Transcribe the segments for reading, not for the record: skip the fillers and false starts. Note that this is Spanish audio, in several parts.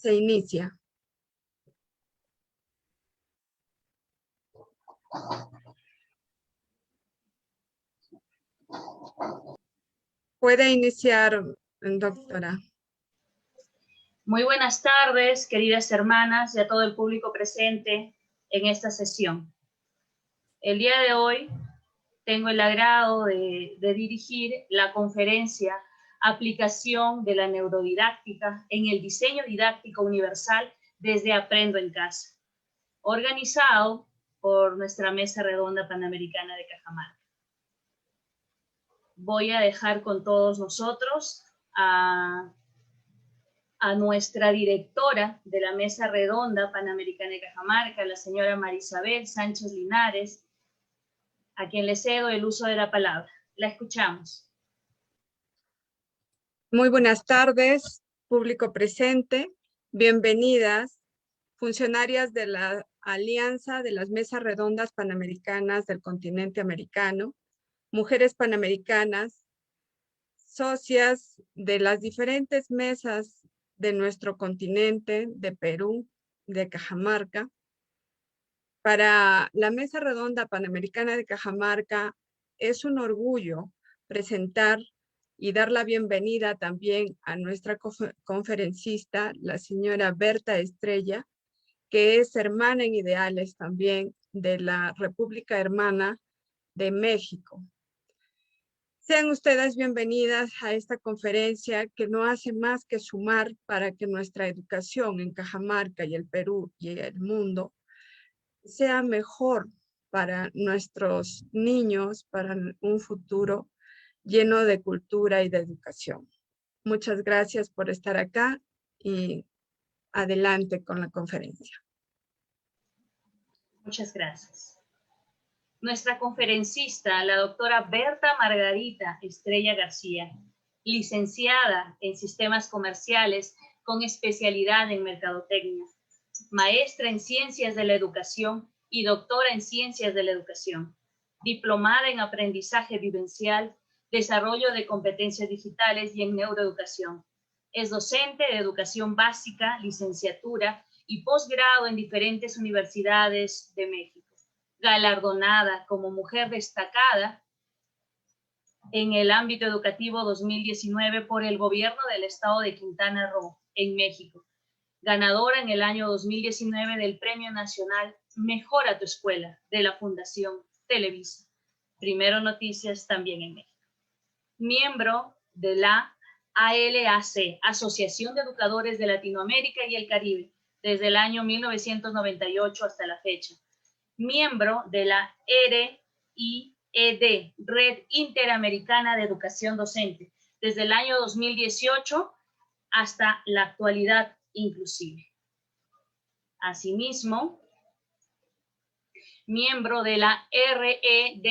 Se inicia. Puede iniciar, doctora. Muy buenas tardes, queridas hermanas y a todo el público presente en esta sesión. El día de hoy tengo el agrado de dirigir la conferencia Aplicación de la Neurodidáctica en el Diseño Didáctico Universal desde Aprendo en Casa, organizado por nuestra Mesa Redonda Panamericana de Cajamarca. Voy a dejar con todos nosotros a nuestra directora de la Mesa Redonda Panamericana de Cajamarca, la señora Marisabel Sánchez Linares, a quien le cedo el uso de la palabra. La escuchamos. Muy buenas tardes, público presente. Bienvenidas, funcionarias de la Alianza de las Mesas Redondas Panamericanas del Continente Americano, mujeres panamericanas, socias de las diferentes mesas de nuestro continente, de Perú, de Cajamarca. Para la Mesa Redonda Panamericana de Cajamarca es un orgullo presentar y dar la bienvenida también a nuestra conferencista, la señora Berta Estrella, que es hermana en ideales también de la República Hermana de México. Sean ustedes bienvenidas a esta conferencia que no hace más que sumar para que nuestra educación en Cajamarca y el Perú y el mundo sea mejor para nuestros niños, para un futuro lleno de cultura y de educación. Muchas gracias por estar acá y adelante con la conferencia. Muchas gracias. Nuestra conferencista, la doctora Berta Margarita Estrella García, licenciada en Sistemas Comerciales con especialidad en Mercadotecnia, maestra en Ciencias de la Educación y doctora en Ciencias de la Educación, diplomada en Aprendizaje Vivencial, Desarrollo de Competencias Digitales y en Neuroeducación. Es docente de Educación Básica, Licenciatura y Posgrado en diferentes universidades de México. Galardonada como Mujer Destacada en el ámbito educativo 2019 por el Gobierno del Estado de Quintana Roo, en México. Ganadora en el año 2019 del Premio Nacional Mejora tu Escuela de la Fundación Televisa. Primero Noticias también en México. Miembro de la ALAC, Asociación de Educadores de Latinoamérica y el Caribe, desde el año 1998 hasta la fecha. Miembro de la RIED, Red Interamericana de Educación Docente, desde el año 2018 hasta la actualidad inclusive. Asimismo, miembro de la REDD-LAC,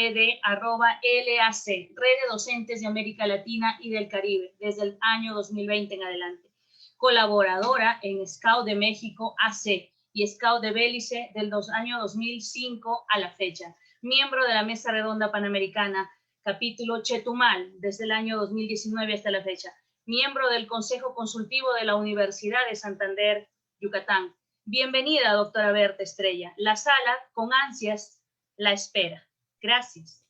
Red de Docentes de América Latina y del Caribe, desde el año 2020 en adelante. Colaboradora en Scout de México AC y Scout de Belice del año 2005 a la fecha. Miembro de la Mesa Redonda Panamericana, capítulo Chetumal, desde el año 2019 hasta la fecha. Miembro del Consejo Consultivo de la Universidad de Santander, Yucatán. Bienvenida, doctora Berta Estrella. La sala, con ansias, la espera. Gracias.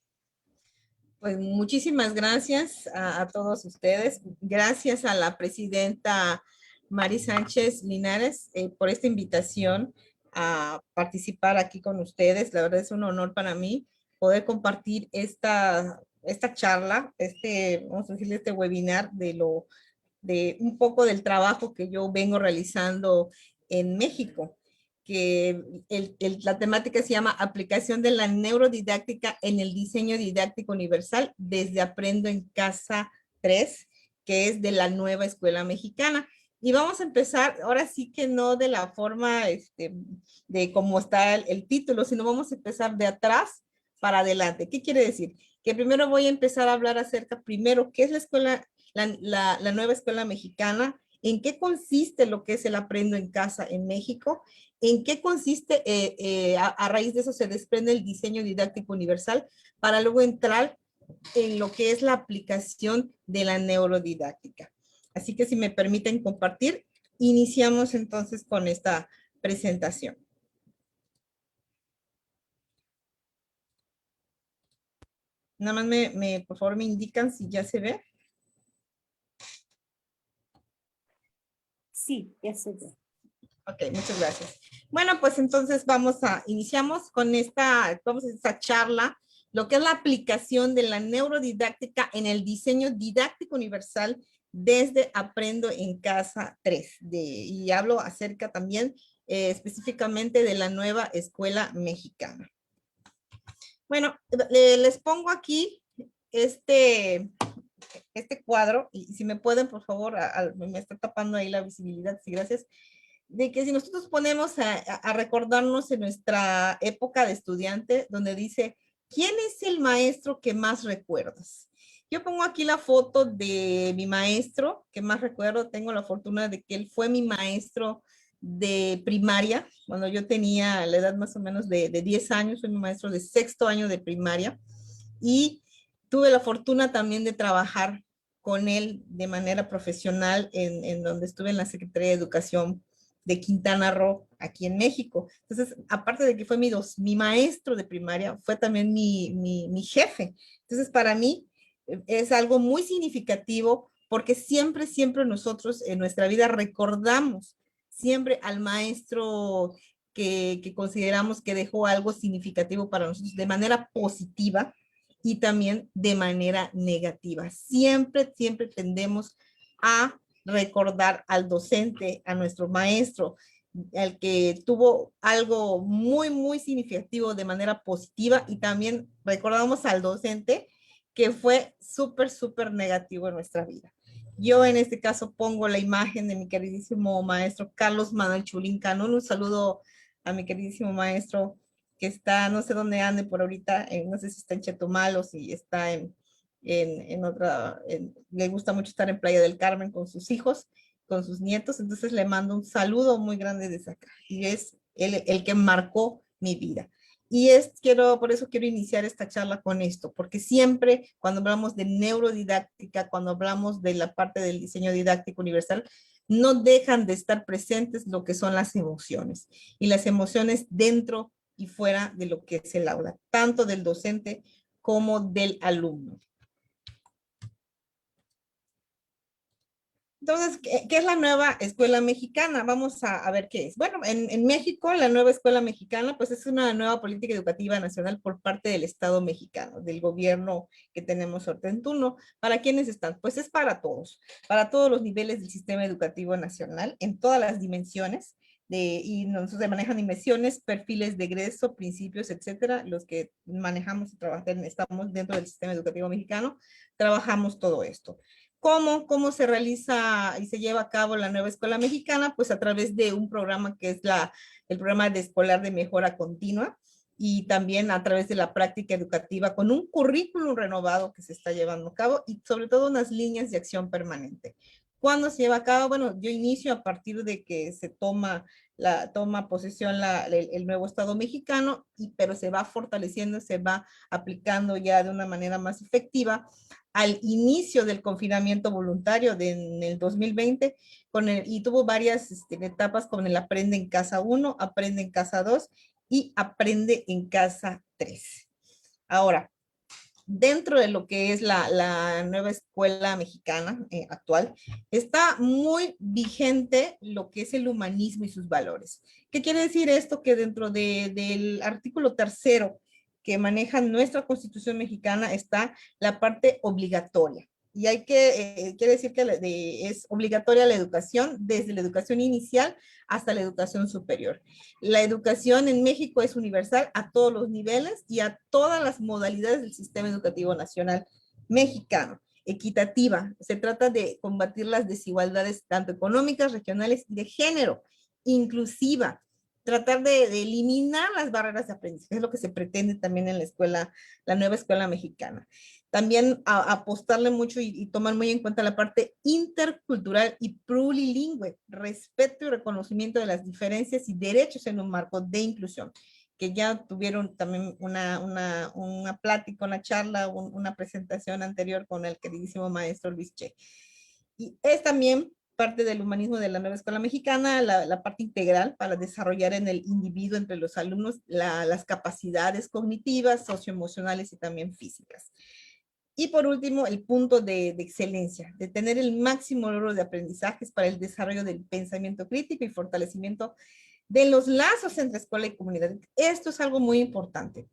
Pues muchísimas gracias a todos ustedes. Gracias a la presidenta Mari Sánchez Linares por esta invitación a participar aquí con ustedes. La verdad es un honor para mí poder compartir esta charla, vamos a decirle este webinar de un poco del trabajo que yo vengo realizando en México, que la temática se llama Aplicación de la Neurodidáctica en el Diseño Didáctico Universal desde Aprendo en Casa 3, que es de la Nueva Escuela Mexicana. Y vamos a empezar, ahora sí que no de la forma de cómo está el título, sino vamos a empezar de atrás para adelante. ¿Qué quiere decir? Que primero voy a empezar a hablar acerca, primero, ¿qué es la escuela, la Nueva Escuela Mexicana? ¿En qué consiste lo que es el Aprendo en Casa en México? ¿En qué consiste, a raíz de eso se desprende el diseño didáctico universal para luego entrar en lo que es la aplicación de la neurodidáctica? Así que si me permiten compartir, iniciamos entonces con esta presentación. Nada más por favor, me indican si ya se ve. Sí, ya se ve. Ok, muchas gracias. Bueno, pues entonces iniciamos con esta charla, lo que es la aplicación de la neurodidáctica en el diseño didáctico universal desde Aprendo en Casa 3. Y hablo acerca también específicamente de la nueva escuela mexicana. Bueno, les pongo aquí este cuadro, y si me pueden, por favor, me está tapando ahí la visibilidad, sí, gracias, de que si nosotros ponemos a recordarnos en nuestra época de estudiante, donde dice, ¿quién es el maestro que más recuerdas? Yo pongo aquí la foto de mi maestro, que más recuerdo, tengo la fortuna de que él fue mi maestro de primaria, cuando yo tenía la edad más o menos de 10 años, fue mi maestro de sexto año de primaria, y tuve la fortuna también de trabajar con él de manera profesional en donde estuve en la Secretaría de Educación de Quintana Roo, aquí en México. Entonces, aparte de que fue mi maestro de primaria, fue también mi jefe. Entonces, para mí es algo muy significativo porque siempre nosotros en nuestra vida recordamos siempre al maestro que consideramos que dejó algo significativo para nosotros de manera positiva y también de manera negativa. Siempre tendemos a recordar al docente, a nuestro maestro, al que tuvo algo muy significativo de manera positiva, y también recordamos al docente que fue súper negativo en nuestra vida. Yo en este caso pongo la imagen de mi queridísimo maestro Carlos Manuel Chulín Canón. Un saludo a mi queridísimo maestro que está, no sé dónde ande por ahorita, no sé si está en Chetumal o si está en otra, le gusta mucho estar en Playa del Carmen con sus hijos, con sus nietos, entonces le mando un saludo muy grande desde acá, y es el que marcó mi vida. Y por eso quiero iniciar esta charla con esto, porque siempre cuando hablamos de neurodidáctica, cuando hablamos de la parte del diseño didáctico universal, no dejan de estar presentes lo que son las emociones, y las emociones dentro y fuera de lo que es el aula, tanto del docente como del alumno. Entonces, ¿qué es la nueva escuela mexicana? Vamos a ver qué es. Bueno, en México, la nueva escuela mexicana, pues es una nueva política educativa nacional por parte del Estado mexicano, del gobierno que tenemos ahorita en turno. ¿Para quiénes están? Pues es para todos los niveles del sistema educativo nacional, en todas las dimensiones, y nosotros manejan dimensiones, perfiles de egreso, principios, etcétera. Los que manejamos y trabajamos, estamos dentro del sistema educativo mexicano, trabajamos todo esto. ¿Cómo se realiza y se lleva a cabo la nueva escuela mexicana? Pues a través de un programa que es el programa de escolar de mejora continua, y también a través de la práctica educativa con un currículum renovado que se está llevando a cabo, y sobre todo unas líneas de acción permanente. ¿Cuándo se lleva a cabo? Bueno, yo inicio a partir de que se toma posesión el nuevo Estado mexicano, pero se va fortaleciendo, se va aplicando ya de una manera más efectiva al inicio del confinamiento voluntario en el 2020, y tuvo varias etapas con el Aprende en Casa 1, Aprende en Casa 2 y Aprende en Casa 3. Ahora, dentro de lo que es la nueva escuela mexicana actual, está muy vigente lo que es el humanismo y sus valores. ¿Qué quiere decir esto? Que dentro del artículo 3º que maneja nuestra Constitución mexicana está la parte obligatoria. Y quiere decir que es obligatoria la educación, desde la educación inicial hasta la educación superior. La educación en México es universal a todos los niveles y a todas las modalidades del sistema educativo nacional mexicano. Equitativa, se trata de combatir las desigualdades tanto económicas, regionales y de género. Inclusiva, tratar de eliminar las barreras de aprendizaje, es lo que se pretende también en la nueva escuela mexicana. También apostarle mucho y tomar muy en cuenta la parte intercultural y plurilingüe, respeto y reconocimiento de las diferencias y derechos en un marco de inclusión, que ya tuvieron también una plática, una charla, una presentación anterior con el queridísimo maestro Luis Che. Y es también parte del humanismo de la nueva escuela mexicana, la parte integral para desarrollar en el individuo, entre los alumnos, las capacidades cognitivas, socioemocionales y también físicas. Y por último, el punto de excelencia, de tener el máximo logro de aprendizajes para el desarrollo del pensamiento crítico y fortalecimiento de los lazos entre escuela y comunidad. Esto es algo muy importante,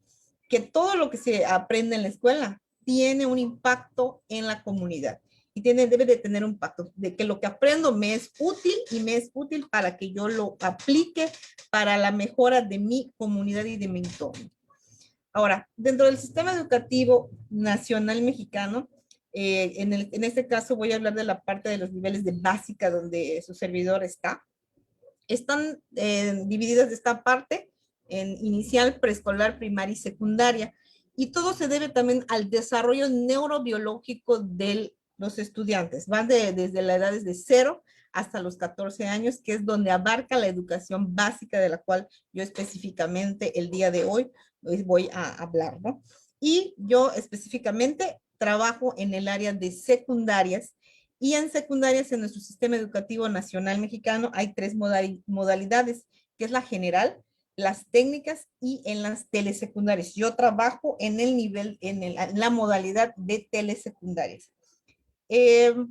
que todo lo que se aprende en la escuela tiene un impacto en la comunidad y debe de tener un impacto de que lo que aprendo me es útil y me es útil para que yo lo aplique para la mejora de mi comunidad y de mi entorno. Ahora, dentro del sistema educativo nacional mexicano, en este caso voy a hablar de la parte de los niveles de básica donde su servidor está. Están divididas de esta parte en inicial, preescolar, primaria y secundaria. Y todo se debe también al desarrollo neurobiológico de los estudiantes. Van desde la edad de 0 hasta los 14 años, que es donde abarca la educación básica de la cual yo específicamente el día de hoy voy a hablar, ¿no? Y yo específicamente trabajo en el área de secundarias, y en secundarias en nuestro sistema educativo nacional mexicano hay 3 modalidades, que es la general, las técnicas y en las telesecundarias. Yo trabajo en el nivel, en la modalidad de telesecundarias.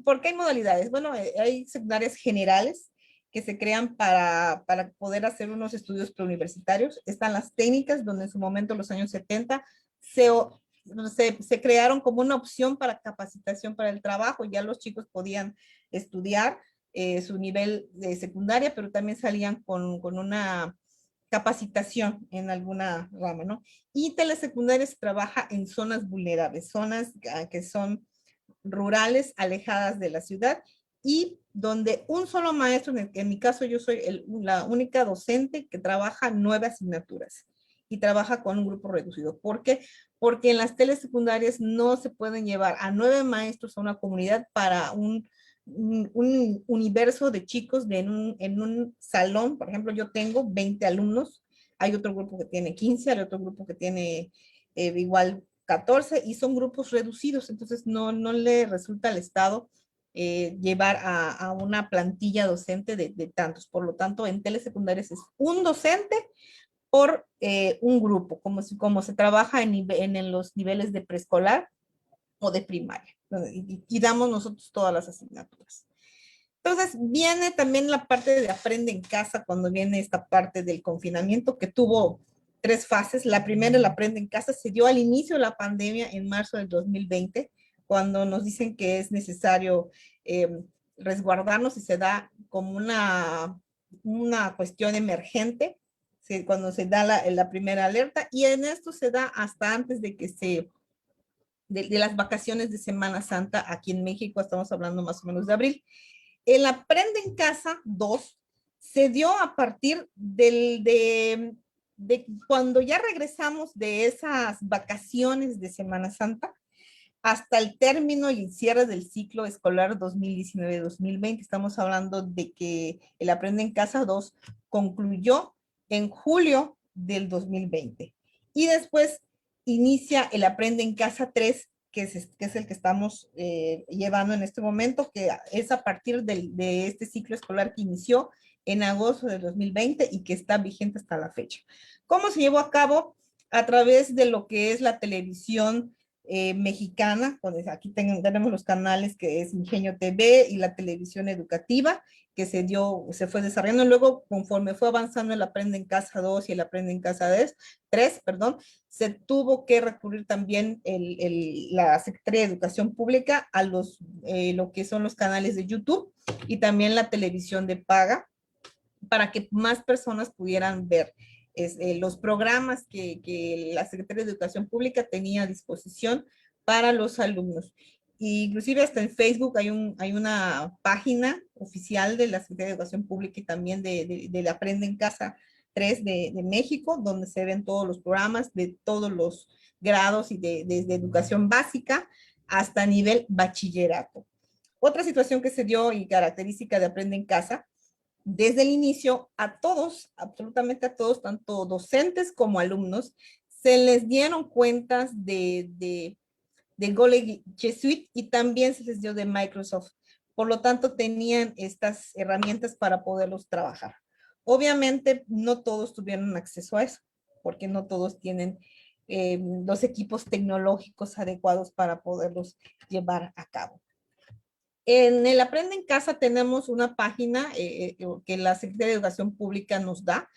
¿Por qué hay modalidades? Bueno, hay secundarias generales que se crean para poder hacer unos estudios preuniversitarios. Están las técnicas, donde en su momento, en los años 70, se crearon como una opción para capacitación para el trabajo. Ya los chicos podían estudiar su nivel de secundaria, pero también salían con una capacitación en alguna rama, ¿no? Y telesecundaria se trabaja en zonas vulnerables, zonas que son rurales, alejadas de la ciudad, y donde un solo maestro, en mi caso yo soy la única docente que trabaja 9 asignaturas y trabaja con un grupo reducido. ¿Por qué? Porque en las telesecundarias no se pueden llevar a 9 maestros a una comunidad para un universo de chicos en un salón. Por ejemplo, yo tengo 20 alumnos, hay otro grupo que tiene 15, hay otro grupo que tiene igual 14, y son grupos reducidos, entonces no le resulta al Estado llevar a una plantilla docente de tantos. Por lo tanto, en telesecundarias es un docente por un grupo, como se trabaja en los niveles de preescolar o de primaria, y damos nosotros todas las asignaturas. Entonces viene también la parte de aprende en casa, cuando viene esta parte del confinamiento, que tuvo 3 fases. La primera, el aprende en casa, se dio al inicio de la pandemia en marzo del 2020, cuando nos dicen que es necesario resguardarnos, y se da como una cuestión emergente, cuando se da la primera alerta, y en esto se da hasta antes de que de las vacaciones de Semana Santa aquí en México. Estamos hablando más o menos de abril. El Aprende en Casa 2 se dio a partir de cuando ya regresamos de esas vacaciones de Semana Santa hasta el término y el cierre del ciclo escolar 2019-2020. Estamos hablando de que el Aprende en Casa 2 concluyó en julio del 2020. Y después inicia el Aprende en Casa 3, que es el que estamos llevando en este momento, que es a partir de este ciclo escolar que inició en agosto de 2020 y que está vigente hasta la fecha. ¿Cómo se llevó a cabo? A través de lo que es la televisión mexicana. Pues aquí tenemos los canales que es Ingenio TV y la televisión educativa, que se fue desarrollando. Luego, conforme fue avanzando el Aprende en Casa 2 y el Aprende en Casa 3, se tuvo que recurrir también la Secretaría de Educación Pública a lo que son los canales de YouTube y también la televisión de paga, para que más personas pudieran ver los programas que la Secretaría de Educación Pública tenía a disposición para los alumnos. Inclusive hasta en Facebook hay una página oficial de la Secretaría de Educación Pública y también de Aprende en Casa 3 de México, donde se ven todos los programas de todos los grados y desde educación básica hasta nivel bachillerato. Otra situación que se dio y característica de Aprende en Casa, desde el inicio a todos, absolutamente a todos, tanto docentes como alumnos, se les dieron cuentas de G Suite, y también se les dio de Microsoft, por lo tanto tenían estas herramientas para poderlos trabajar. Obviamente no todos tuvieron acceso a eso, porque no todos tienen los equipos tecnológicos adecuados para poderlos llevar a cabo. En el Aprende en Casa tenemos una página que la Secretaría de Educación Pública nos da,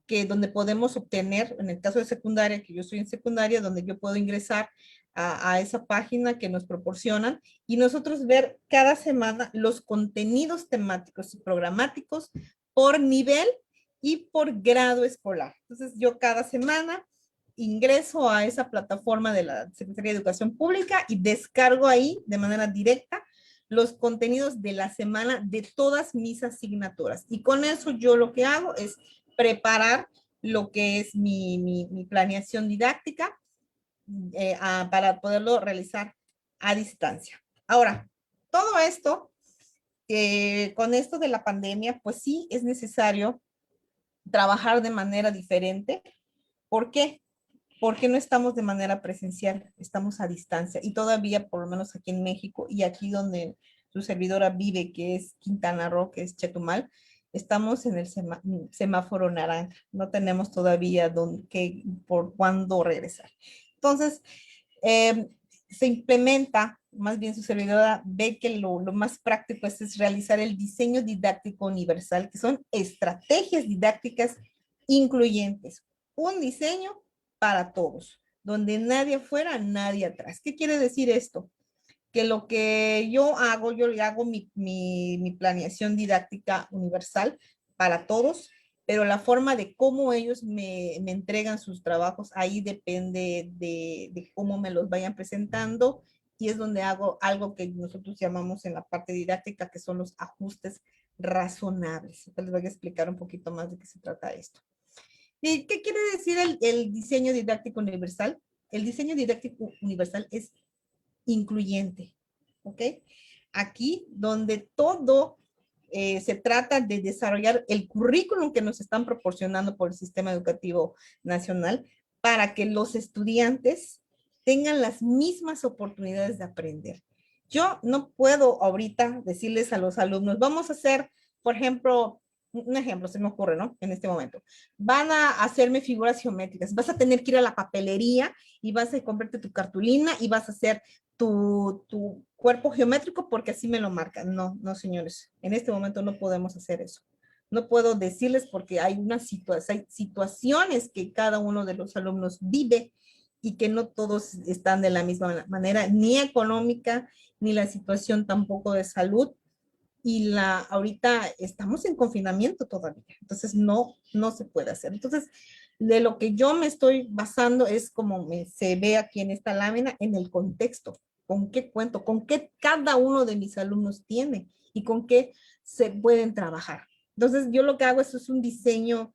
que donde podemos obtener, en el caso de secundaria, que yo estoy en secundaria, donde yo puedo ingresar a esa página que nos proporcionan y nosotros ver cada semana los contenidos temáticos y programáticos por nivel y por grado escolar. Entonces yo cada semana ingreso a esa plataforma de la Secretaría de Educación Pública y descargo ahí de manera directa los contenidos de la semana de todas mis asignaturas. Y con eso yo lo que hago es preparar lo que es mi planeación didáctica para poderlo realizar a distancia. Ahora, todo esto, con esto de la pandemia, pues sí es necesario trabajar de manera diferente. ¿Por qué? Porque no estamos de manera presencial, estamos a distancia. Y todavía, por lo menos aquí en México y aquí donde su servidora vive, que es Quintana Roo, que es Chetumal, estamos en el semáforo naranja. No tenemos todavía por cuándo regresar. Entonces, se implementa, más bien su servidora ve que lo más práctico es realizar el diseño didáctico universal, que son estrategias didácticas incluyentes. Un diseño para todos, donde nadie afuera, nadie atrás. ¿Qué quiere decir esto? Que lo que yo hago mi planeación didáctica universal para todos, pero la forma de cómo ellos me entregan sus trabajos, ahí depende de cómo me los vayan presentando, y es donde hago algo que nosotros llamamos en la parte didáctica, que son los ajustes razonables. Les voy a explicar un poquito más de qué se trata esto. ¿Y qué quiere decir el diseño didáctico universal? El diseño didáctico universal es incluyente, ¿ok? Aquí donde todo se trata de desarrollar el currículum que nos están proporcionando por el Sistema Educativo Nacional para que los estudiantes tengan las mismas oportunidades de aprender. Yo no puedo ahorita decirles a los alumnos, vamos a hacer, por ejemplo, un ejemplo se me ocurre, ¿no? En este momento. Van a hacerme figuras geométricas. Vas a tener que ir a la papelería y vas a comprarte tu cartulina y vas a hacer tu cuerpo geométrico porque así me lo marcan. No, no, señores. En este momento no podemos hacer eso. No puedo decirles porque hay situaciones que cada uno de los alumnos vive y que no todos están de la misma manera, ni económica, ni la situación tampoco de salud. Y ahorita estamos en confinamiento todavía, entonces no se puede hacer. Entonces, de lo que yo me estoy basando es como se ve aquí en esta lámina, en el contexto, con qué cuento, con qué cada uno de mis alumnos tiene y con qué se pueden trabajar. Entonces, yo lo que hago es un diseño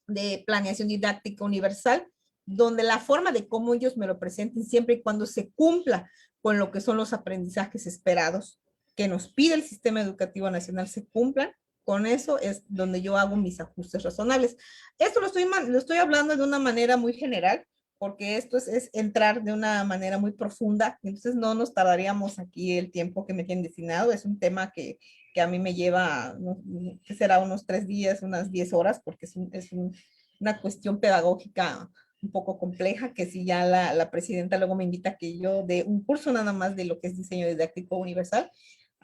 de planeación didáctica universal, donde la forma de cómo ellos me lo presenten, siempre y cuando se cumpla con lo que son los aprendizajes esperados que nos pide el Sistema Educativo Nacional, se cumplan. Con eso es donde yo hago mis ajustes razonables. Esto lo estoy hablando de una manera muy general, porque esto es entrar de una manera muy profunda, entonces no nos tardaríamos aquí el tiempo que me tienen destinado. Es un tema que a mí me lleva, que será unos 3 días, unas 10 horas, porque es una cuestión pedagógica un poco compleja, que si ya la presidenta luego me invita a que yo dé un curso nada más de lo que es diseño didáctico universal.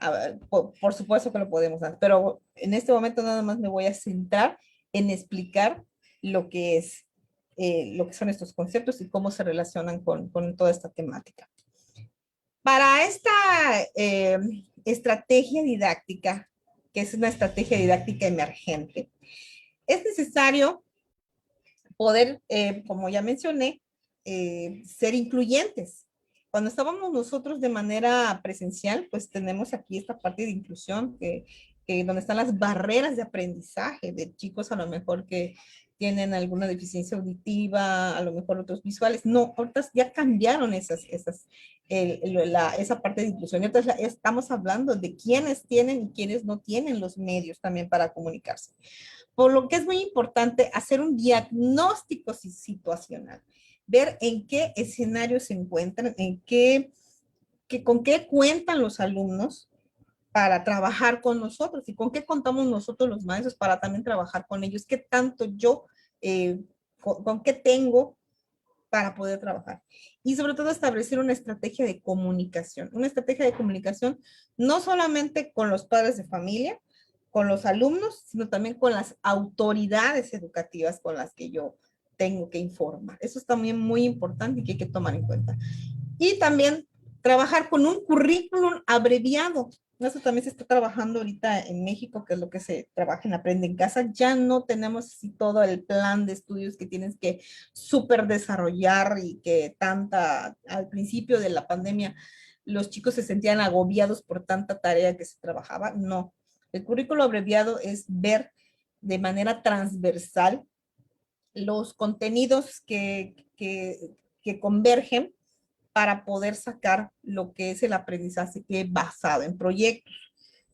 Ver, por supuesto que lo podemos dar, pero en este momento nada más me voy a centrar en explicar lo que son estos conceptos y cómo se relacionan con toda esta temática. Para esta estrategia didáctica, que es una estrategia didáctica emergente, es necesario poder, como ya mencioné, ser incluyentes. Cuando estábamos nosotros de manera presencial, pues tenemos aquí esta parte de inclusión, donde están las barreras de aprendizaje de chicos a lo mejor que tienen alguna deficiencia auditiva, a lo mejor otros visuales. No, ahorita ya cambiaron esa parte de inclusión. Entonces estamos hablando de quiénes tienen y quiénes no tienen los medios también para comunicarse. Por lo que es muy importante hacer un diagnóstico situacional, ver en qué escenario se encuentran, con qué cuentan los alumnos para trabajar con nosotros y con qué contamos nosotros los maestros para también trabajar con ellos, qué tanto yo, con qué tengo para poder trabajar. Y sobre todo establecer una estrategia de comunicación no solamente con los padres de familia, con los alumnos, sino también con las autoridades educativas con las que yo tengo que informar. Eso es también muy importante y que hay que tomar en cuenta. Y también trabajar con un currículum abreviado. Eso también se está trabajando ahorita en México, que es lo que se trabaja en Aprende en Casa. Ya no tenemos así todo el plan de estudios que tienes que súper desarrollar y que al principio de la pandemia los chicos se sentían agobiados por tanta tarea que se trabajaba. No, el currículo abreviado es ver de manera transversal los contenidos que convergen para poder sacar lo que es el aprendizaje basado en proyectos.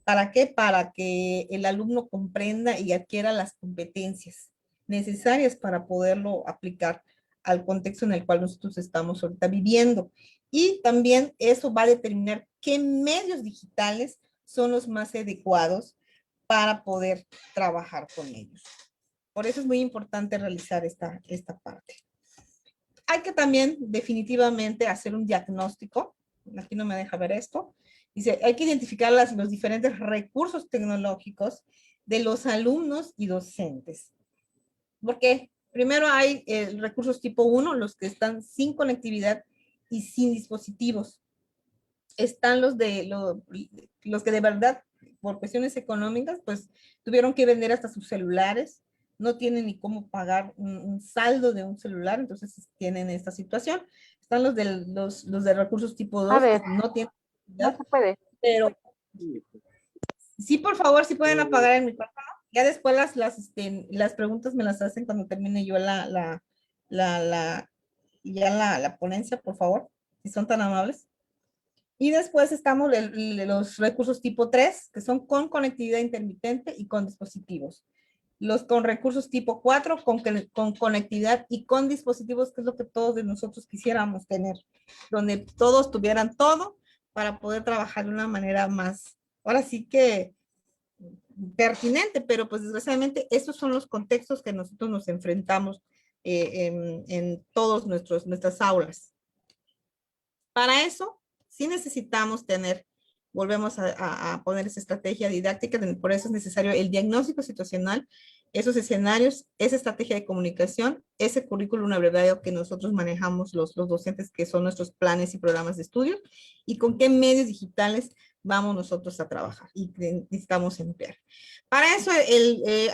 ¿Para qué? Para que el alumno comprenda y adquiera las competencias necesarias para poderlo aplicar al contexto en el cual nosotros estamos ahorita viviendo. Y también eso va a determinar qué medios digitales son los más adecuados para poder trabajar con ellos. Por eso es muy importante realizar esta parte. Hay que también definitivamente hacer un diagnóstico. Aquí no me deja ver esto. Dice, hay que identificar los diferentes recursos tecnológicos de los alumnos y docentes. Porque primero hay recursos tipo 1, los que están sin conectividad y sin dispositivos. Están los que de verdad, por cuestiones económicas, pues tuvieron que vender hasta sus celulares, no tienen ni cómo pagar un saldo de un celular, entonces tienen esta situación. Están los de recursos tipo 2, que no tienen, no se puede. pero sí, por favor, si pueden apagar el micrófono. Ya después las preguntas me las hacen cuando termine yo la ponencia, por favor, si son tan amables. Y después estamos los recursos tipo 3, que son con conectividad intermitente y con dispositivos. Los con recursos tipo 4, con conectividad y con dispositivos, que es lo que todos de nosotros quisiéramos tener, donde todos tuvieran todo para poder trabajar de una manera más, ahora sí que pertinente, pero pues desgraciadamente estos son los contextos que nosotros nos enfrentamos en todas nuestras aulas. Para eso, sí necesitamos volvemos a poner esa estrategia didáctica, por eso es necesario el diagnóstico situacional, esos escenarios, esa estrategia de comunicación, ese currículum abreviado que nosotros manejamos los docentes, que son nuestros planes y programas de estudio, y con qué medios digitales vamos nosotros a trabajar y necesitamos emplear. Para eso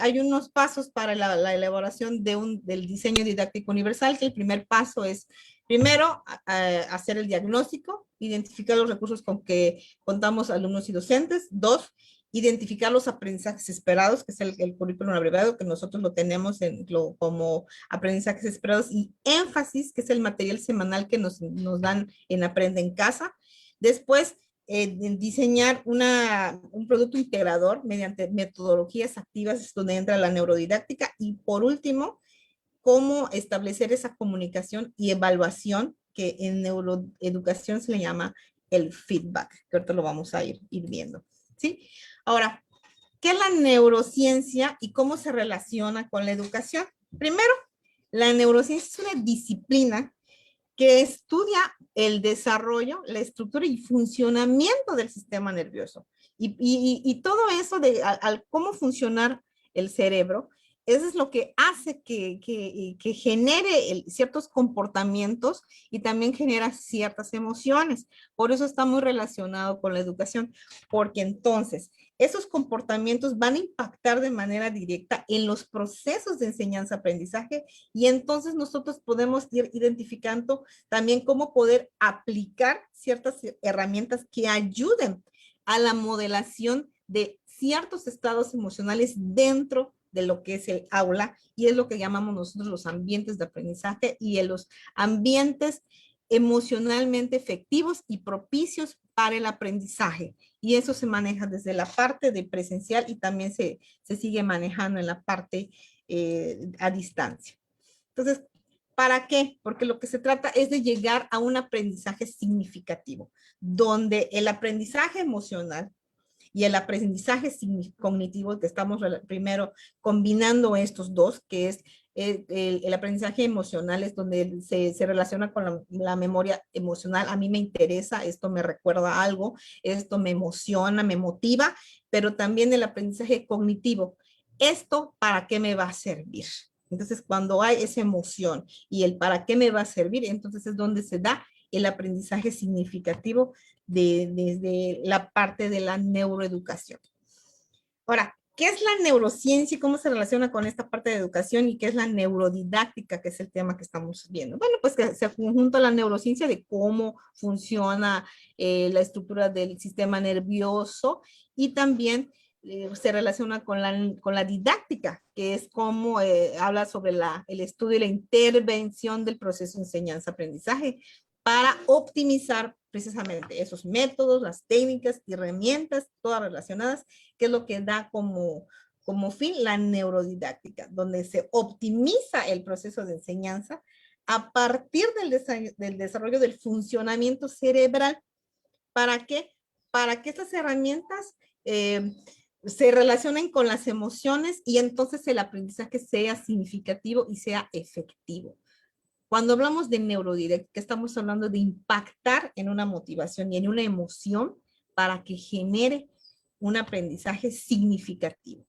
hay unos pasos para la elaboración del diseño didáctico universal, que el primer paso es primero, hacer el diagnóstico, identificar los recursos con que contamos alumnos y docentes. 2, identificar los aprendizajes esperados, que es el currículum abreviado, que nosotros lo tenemos como aprendizajes esperados, y énfasis, que es el material semanal que nos dan en Aprende en Casa. Después, diseñar un producto integrador mediante metodologías activas, donde entra la neurodidáctica. Y por último, cómo establecer esa comunicación y evaluación, que en neuroeducación se le llama el feedback, que ahorita lo vamos a ir viendo, ¿sí? Ahora, ¿qué es la neurociencia y cómo se relaciona con la educación? Primero, la neurociencia es una disciplina que estudia el desarrollo, la estructura y funcionamiento del sistema nervioso. Y todo eso al cómo funcionar el cerebro, eso es lo que hace que genere ciertos comportamientos y también genera ciertas emociones. Por eso está muy relacionado con la educación, porque entonces esos comportamientos van a impactar de manera directa en los procesos de enseñanza-aprendizaje, y entonces nosotros podemos ir identificando también cómo poder aplicar ciertas herramientas que ayuden a la modelación de ciertos estados emocionales dentro de lo que es el aula, y es lo que llamamos nosotros los ambientes de aprendizaje y en los ambientes emocionalmente efectivos y propicios para el aprendizaje. Y eso se maneja desde la parte de presencial y también se sigue manejando en la parte a distancia. Entonces, ¿para qué? Porque lo que se trata es de llegar a un aprendizaje significativo, donde el aprendizaje emocional y el aprendizaje cognitivo, que estamos primero combinando estos dos, que es el aprendizaje emocional, es donde se relaciona con la memoria emocional. A mí me interesa, esto me recuerda algo, esto me emociona, me motiva, pero también el aprendizaje cognitivo. ¿Esto para qué me va a servir? Entonces, cuando hay esa emoción y el para qué me va a servir, entonces es donde se da el aprendizaje significativo desde la parte de la neuroeducación. Ahora, ¿qué es la neurociencia y cómo se relaciona con esta parte de educación y qué es la neurodidáctica, que es el tema que estamos viendo? Bueno, pues que se conjunta la neurociencia de cómo funciona la estructura del sistema nervioso y también se relaciona con la didáctica, que es como habla sobre el estudio y la intervención del proceso de enseñanza-aprendizaje para optimizar precisamente esos métodos, las técnicas y herramientas, todas relacionadas, que es lo que da como fin la neurodidáctica, donde se optimiza el proceso de enseñanza a partir del desarrollo del funcionamiento cerebral. ¿Para qué? Para que estas herramientas se relacionen con las emociones y entonces el aprendizaje sea significativo y sea efectivo. Cuando hablamos de neurodidáctica, estamos hablando de impactar en una motivación y en una emoción para que genere un aprendizaje significativo.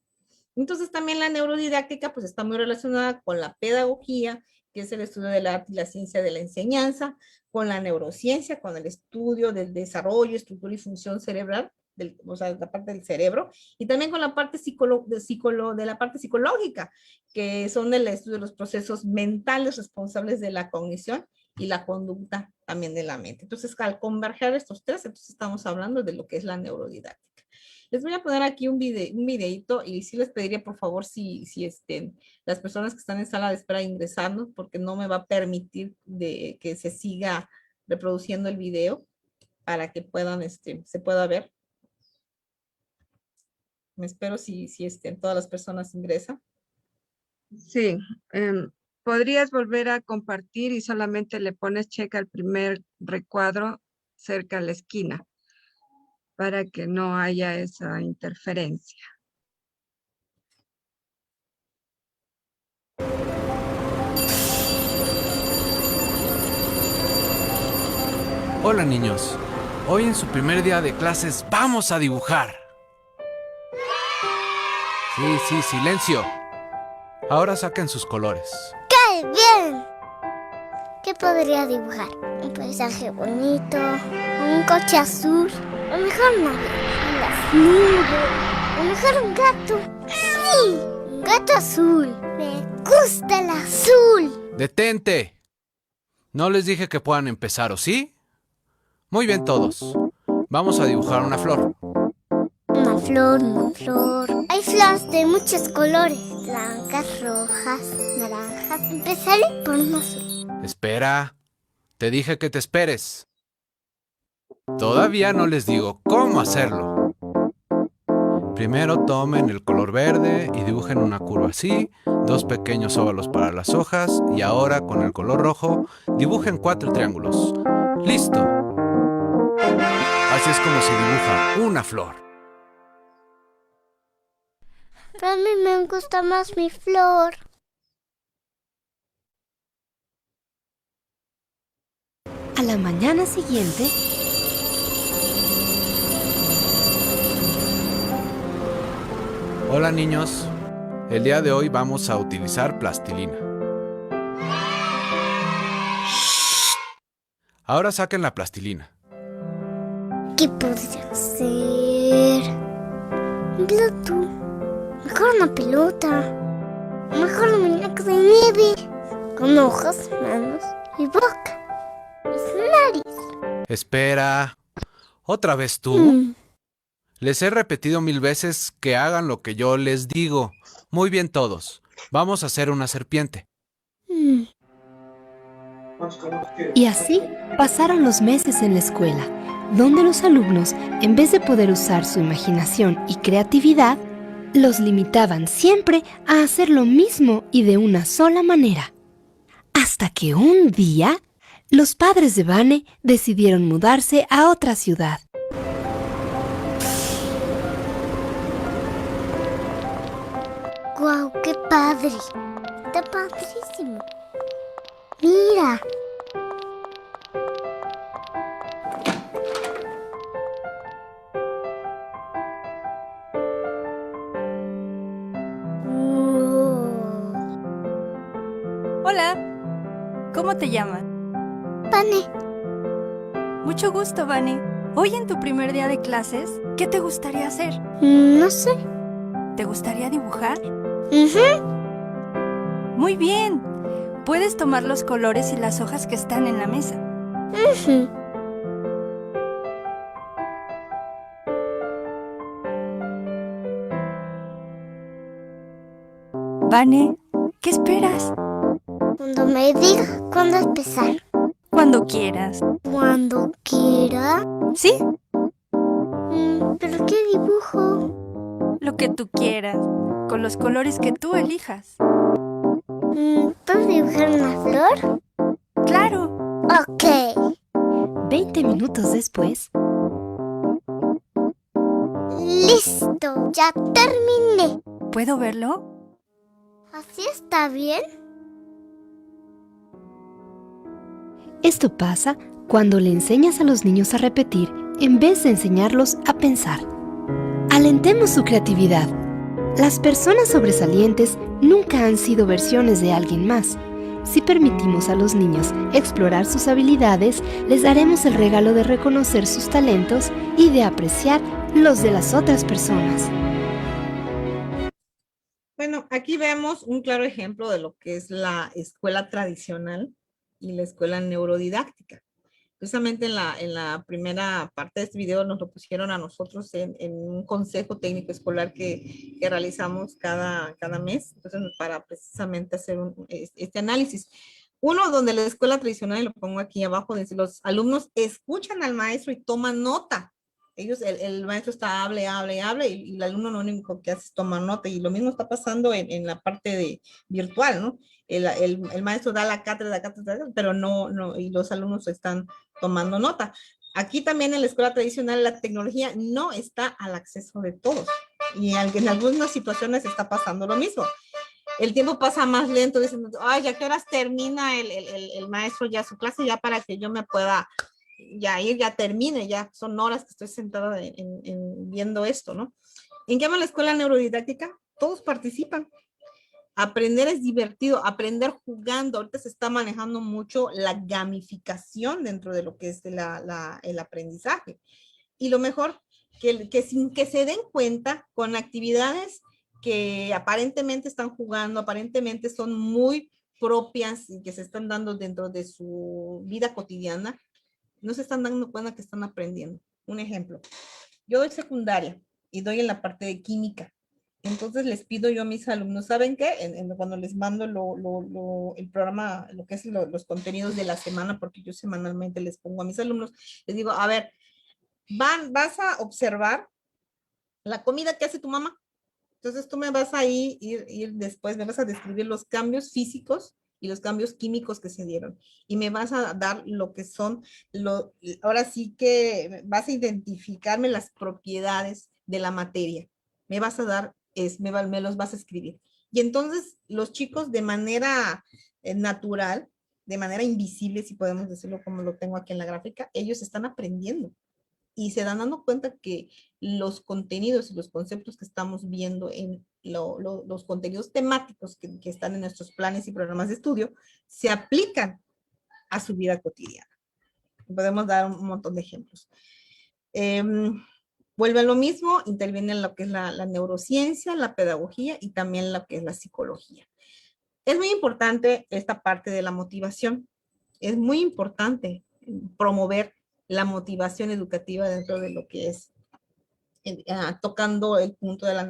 Entonces también la neurodidáctica pues está muy relacionada con la pedagogía, que es el estudio del arte y la ciencia de la enseñanza, con la neurociencia, con el estudio del desarrollo, estructura y función cerebral, o sea, la parte del cerebro, y también con la parte de la parte psicológica, que son el estudio de los procesos mentales responsables de la cognición y la conducta también de la mente. Entonces, al converger estos tres, entonces estamos hablando de lo que es la neurodidáctica. Les voy a poner aquí un videito y sí les pediría por favor si las personas que están en sala de espera ingresando, porque no me va a permitir que se siga reproduciendo el video para que puedan, se pueda ver. Me espero si todas las personas ingresan. Sí, podrías volver a compartir y solamente le pones check al primer recuadro cerca a la esquina para que no haya esa interferencia. Hola niños, hoy en su primer día de clases vamos a dibujar. Sí, silencio. Ahora saquen sus colores. ¡Qué bien! ¿Qué podría dibujar? Un paisaje bonito, un coche azul, o mejor las nubes, o mejor un gato. ¡Sí! Un gato azul. Me gusta el azul. ¡Detente! No les dije que puedan empezar, ¿o sí? Muy bien todos. Vamos a dibujar una flor. Una flor. Hay flores de muchos colores. Blancas, rojas, naranjas. Empezaré por un azul. Espera. Te dije que te esperes. Todavía no les digo cómo hacerlo. Primero tomen el color verde y dibujen una curva así, 2 pequeños óvalos para las hojas y ahora con el color rojo dibujen 4 triángulos. ¡Listo! Así es como se dibuja una flor. Pero a mí me gusta más mi flor. A la mañana siguiente, Hola niños, el día de hoy vamos a utilizar plastilina. Ahora saquen la plastilina. ¿Qué podría ser? Un plato. Mejor una pelota. Mejor un muñeco de nieve. Con ojos, manos y boca. Y su nariz. Espera. ¿Otra vez tú? Les he repetido 1000 veces que hagan lo que yo les digo. Muy bien todos. Vamos a hacer una serpiente. y así pasaron los meses en la escuela, donde los alumnos, en vez de poder usar su imaginación y creatividad, los limitaban siempre a hacer lo mismo y de una sola manera. Hasta que un día, los padres de Vane decidieron mudarse a otra ciudad. padre. Está padrísimo. Mira. Hola, ¿cómo te llamas? Vane, Mucho gusto, Vane. Hoy en tu primer día de clases, ¿qué te gustaría hacer? no sé. ¿Te gustaría dibujar? Ujú. Muy bien. Puedes tomar los colores y las hojas que están en la mesa. Ujú. Vane, ¿qué esperas? Cuando me diga cuándo empezar. Cuando quieras. Cuando quiera. ¿Sí? ¿Pero qué dibujo? Lo que tú quieras, con los colores que tú elijas. ¿Puedo dibujar una flor? ¡Claro! Ok. 20 minutos después, Listo, ya terminé. ¿Puedo verlo? ¿Así está bien? esto pasa cuando le enseñas a los niños a repetir en vez de enseñarlos a pensar. Alentemos su creatividad. Las personas sobresalientes nunca han sido versiones de alguien más. Si permitimos a los niños explorar sus habilidades, les daremos el regalo de reconocer sus talentos y de apreciar los de las otras personas. Bueno, aquí vemos un claro ejemplo de lo que es la escuela tradicional y la escuela neurodidáctica. Precisamente en la primera parte de este video nos lo pusieron a nosotros en un consejo técnico escolar que realizamos cada mes, entonces para precisamente hacer este análisis. Uno, donde la escuela tradicional, y lo pongo aquí abajo, dice, los alumnos escuchan al maestro y toman nota. Ellos, el maestro está hable y el alumno lo único que hace es tomar nota, y lo mismo está pasando en la parte de virtual, ¿no? El maestro da la cátedra, pero no, y los alumnos están tomando nota. Aquí también en la escuela tradicional la tecnología no está al acceso de todos, y en algunas situaciones está pasando lo mismo. El tiempo pasa más lento, dicen, ay, ¿ya qué horas termina el maestro ya su clase, ya para que yo me pueda ya ir, ya termine, ya son horas que estoy sentada viendo esto, ¿no? En cambio, en la escuela neurodidáctica, todos participan. Aprender es divertido, aprender jugando. Ahorita se está manejando mucho la gamificación dentro de lo que es el aprendizaje. Y lo mejor, que sin que se den cuenta, con actividades que aparentemente están jugando, aparentemente son muy propias y que se están dando dentro de su vida cotidiana, no se están dando cuenta que están aprendiendo. Un ejemplo, yo doy secundaria y doy en la parte de química. Entonces les pido yo a mis alumnos, ¿saben qué? Cuando les mando el programa, lo que es los contenidos de la semana, porque yo semanalmente les pongo a mis alumnos, les digo, a ver, vas a observar la comida que hace tu mamá. Entonces tú me vas a ir después, me vas a describir los cambios físicos y los cambios químicos que se dieron. Y me vas a dar lo que son, ahora sí que vas a identificarme las propiedades de la materia. Me vas a dar, me los vas a escribir. Y entonces los chicos de manera natural, de manera invisible, si podemos decirlo como lo tengo aquí en la gráfica, ellos están aprendiendo. Y se dan dando cuenta que los contenidos y los conceptos que estamos viendo en los contenidos temáticos que están en nuestros planes y programas de estudio se aplican a su vida cotidiana. Podemos dar un montón de ejemplos. Vuelve a lo mismo, interviene en lo que es la neurociencia, la pedagogía y también lo que es la psicología. Es muy importante esta parte de la motivación. Es muy importante promover la motivación educativa dentro de lo que es tocando el punto de la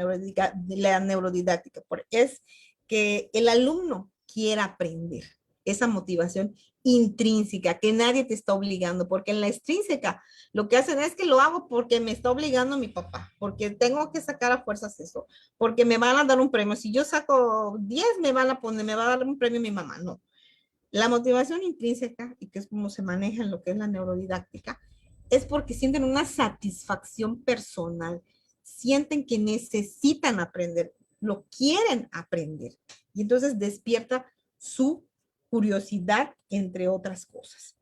neurodidáctica. Es que el alumno quiera aprender, esa motivación intrínseca, que nadie te está obligando, porque en la extrínseca lo que hacen es que lo hago porque me está obligando mi papá, porque tengo que sacar a fuerzas eso, porque me van a dar un premio. Si yo saco 10, me va a dar un premio mi mamá. No. La motivación intrínseca, y que es como se maneja en lo que es la neurodidáctica, es porque sienten una satisfacción personal, sienten que necesitan aprender. lo quieren aprender. Y entonces despierta su curiosidad, entre otras cosas.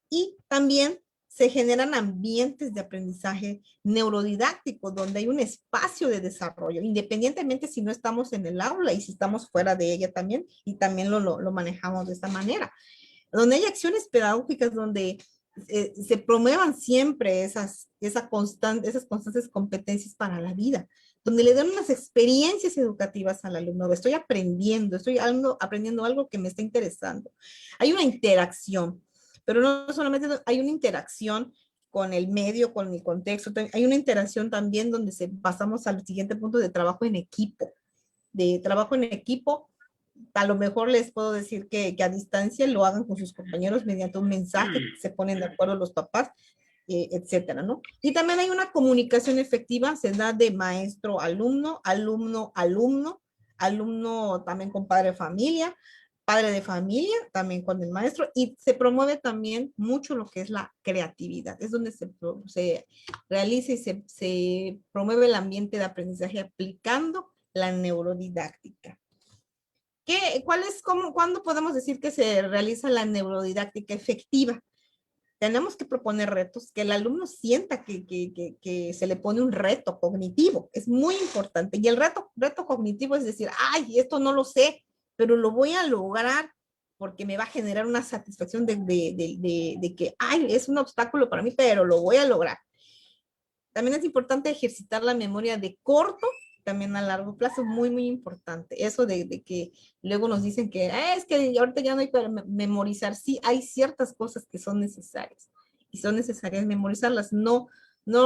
Y también se generan ambientes de aprendizaje neurodidáctico, donde hay un espacio de desarrollo, independientemente si no estamos en el aula y si estamos fuera de ella también, y también lo manejamos de esta manera. Donde hay acciones pedagógicas donde se promuevan siempre esas constantes competencias para la vida, donde le dan unas experiencias educativas al alumno. Estoy aprendiendo algo que me está interesando. Hay una interacción, pero no solamente hay una interacción con el medio, con el contexto, hay una interacción también donde pasamos al siguiente punto de trabajo en equipo. A lo mejor les puedo decir que a distancia lo hagan con sus compañeros mediante un mensaje, se ponen de acuerdo los papás, etcétera, ¿no? Y también hay una comunicación efectiva, se da de maestro-alumno, alumno-alumno, alumno también con padre de familia también con el maestro, y se promueve también mucho lo que es la creatividad. Es donde se realiza y se promueve el ambiente de aprendizaje aplicando la neurodidáctica. ¿Cuándo podemos decir que se realiza la neurodidáctica efectiva? Tenemos que proponer retos, que el alumno sienta que se le pone un reto cognitivo. Es muy importante. Y el reto cognitivo es decir, ay, esto no lo sé, pero lo voy a lograr porque me va a generar una satisfacción de que, ay, es un obstáculo para mí, pero lo voy a lograr. También es importante ejercitar la memoria de corto, también a largo plazo, muy, muy importante. Eso de que luego nos dicen que es que ahorita ya no hay para memorizar. Sí, hay ciertas cosas que son necesarias y son necesarias memorizarlas, no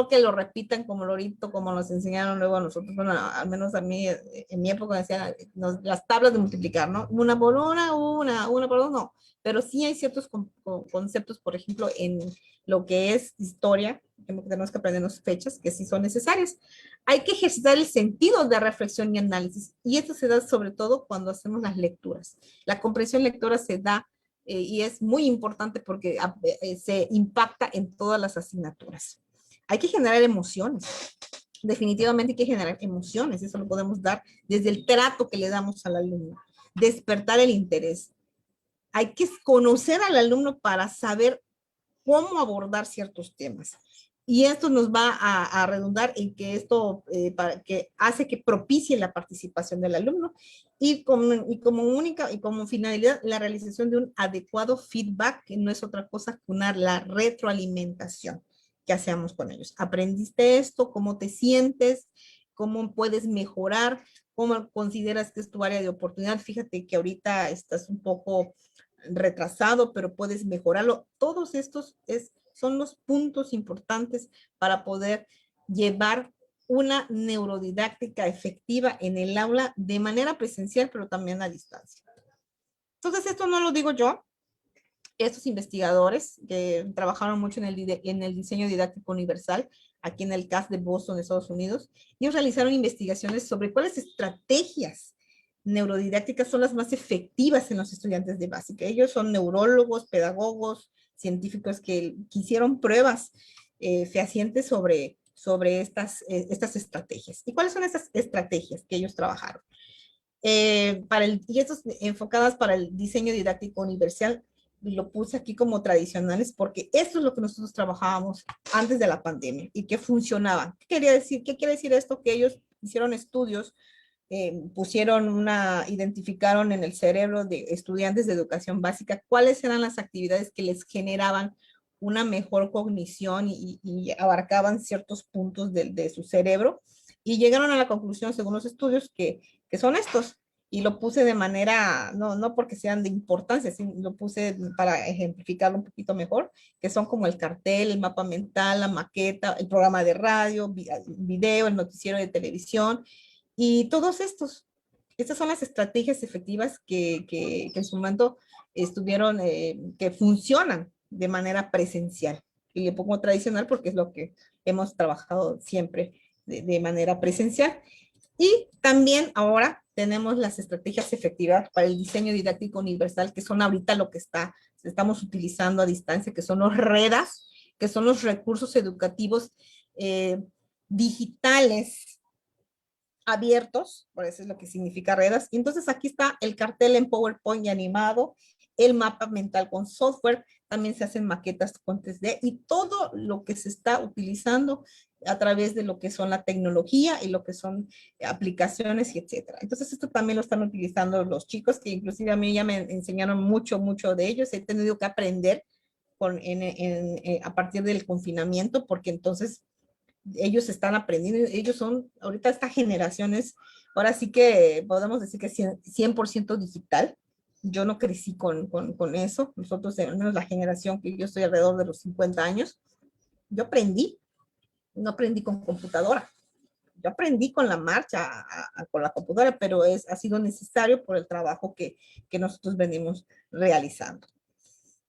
que lo repitan como lorito, como nos enseñaron luego a nosotros, bueno, al menos a mí en mi época decían las tablas de multiplicar, ¿no? Una por una por dos, no. Pero sí hay ciertos conceptos, por ejemplo, en lo que es historia, que tenemos que aprendernos fechas, que sí son necesarias. Hay que ejercitar el sentido de reflexión y análisis, y esto se da sobre todo cuando hacemos las lecturas. La comprensión lectora se da y es muy importante porque se impacta en todas las asignaturas. Hay que generar emociones. Definitivamente hay que generar emociones. Eso lo podemos dar desde el trato que le damos al alumno. Despertar el interés. Hay que conocer al alumno para saber cómo abordar ciertos temas. Y esto nos va a redundar en que esto que hace que propicie la participación del alumno y como finalidad la realización de un adecuado feedback, que no es otra cosa que la retroalimentación que hacemos con ellos. ¿Aprendiste esto? ¿Cómo te sientes? ¿Cómo puedes mejorar? ¿Cómo consideras que es tu área de oportunidad? Fíjate que ahorita estás un poco retrasado, pero puedes mejorarlo. Todos estos son los puntos importantes para poder llevar una neurodidáctica efectiva en el aula de manera presencial, pero también a distancia. Entonces, esto no lo digo yo. Estos investigadores que trabajaron mucho en el diseño didáctico universal, aquí en el CAS de Boston, de Estados Unidos, ellos realizaron investigaciones sobre cuáles estrategias neurodidácticas son las más efectivas en los estudiantes de básica. Ellos son neurólogos, pedagogos, científicos que hicieron pruebas fehacientes sobre estas estrategias. ¿Y cuáles son esas estrategias que ellos trabajaron? Y estas enfocadas para el diseño didáctico universal, lo puse aquí como tradicionales porque esto es lo que nosotros trabajábamos antes de la pandemia y que funcionaban. ¿Qué quiere decir esto? Que ellos hicieron estudios, identificaron en el cerebro de estudiantes de educación básica cuáles eran las actividades que les generaban una mejor cognición y abarcaban ciertos puntos de su cerebro, y llegaron a la conclusión, según los estudios, que son estos. Y lo puse de manera, no porque sean de importancia, sino lo puse para ejemplificarlo un poquito mejor, que son como el cartel, el mapa mental, la maqueta, el programa de radio, video, el noticiero de televisión, y todos estas son las estrategias efectivas que en su momento estuvieron, que funcionan de manera presencial. Y le pongo tradicional porque es lo que hemos trabajado siempre de manera presencial. Y también ahora tenemos las estrategias efectivas para el diseño didáctico universal, que son ahorita lo que estamos utilizando a distancia, que son los REDAS, que son los recursos educativos digitales abiertos, por eso es lo que significa redes. Y entonces aquí está el cartel en PowerPoint y animado, el mapa mental con software, también se hacen maquetas con 3D y todo lo que se está utilizando a través de lo que son la tecnología y lo que son aplicaciones y etcétera. Entonces esto también lo están utilizando los chicos, que inclusive a mí ya me enseñaron mucho de ellos. He tenido que aprender a partir del confinamiento, porque entonces ellos están aprendiendo, ellos son, ahorita esta generación es, ahora sí que podemos decir que 100% digital. Yo no crecí con eso. Nosotros, al menos la generación que yo estoy alrededor de los 50 años, yo aprendí, no aprendí con computadora. Yo aprendí con la marcha, con la computadora, pero ha sido necesario por el trabajo que nosotros venimos realizando.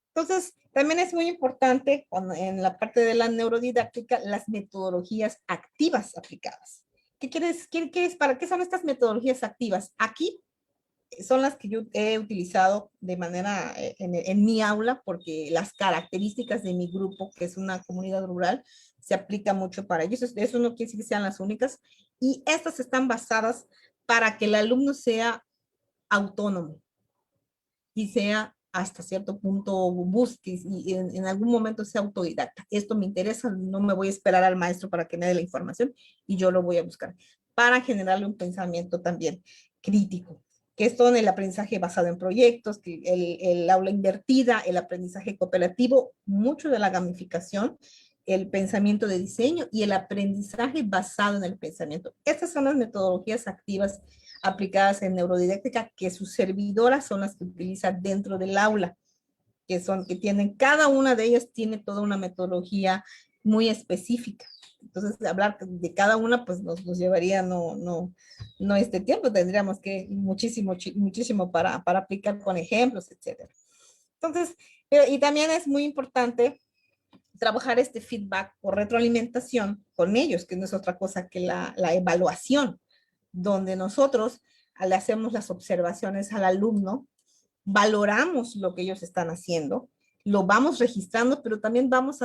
Entonces, también es muy importante en la parte de la neurodidáctica, las metodologías activas aplicadas. ¿Para qué son estas metodologías activas? Aquí son las que yo he utilizado de manera en mi aula, porque las características de mi grupo, que es una comunidad rural, se aplica mucho para ellos. Eso no quiere decir que sean las únicas. Y estas están basadas para que el alumno sea autónomo y sea hasta cierto punto busque y en algún momento sea autodidacta. Esto me interesa, no me voy a esperar al maestro para que me dé la información y yo lo voy a buscar para generarle un pensamiento también crítico, que es todo en el aprendizaje basado en proyectos, que el aula invertida, el aprendizaje cooperativo, mucho de la gamificación, el pensamiento de diseño y el aprendizaje basado en el pensamiento. Estas son las metodologías activas aplicadas en neurodidáctica, que sus servidoras son las que utilizan dentro del aula, que tienen, cada una de ellas tiene toda una metodología muy específica. Entonces, hablar de cada una, pues nos llevaría no este tiempo, tendríamos que muchísimo para aplicar con ejemplos, etcétera. Entonces, y también es muy importante trabajar este feedback o retroalimentación con ellos, que no es otra cosa que la evaluación, donde nosotros le hacemos las observaciones al alumno, valoramos lo que ellos están haciendo, lo vamos registrando, pero también vamos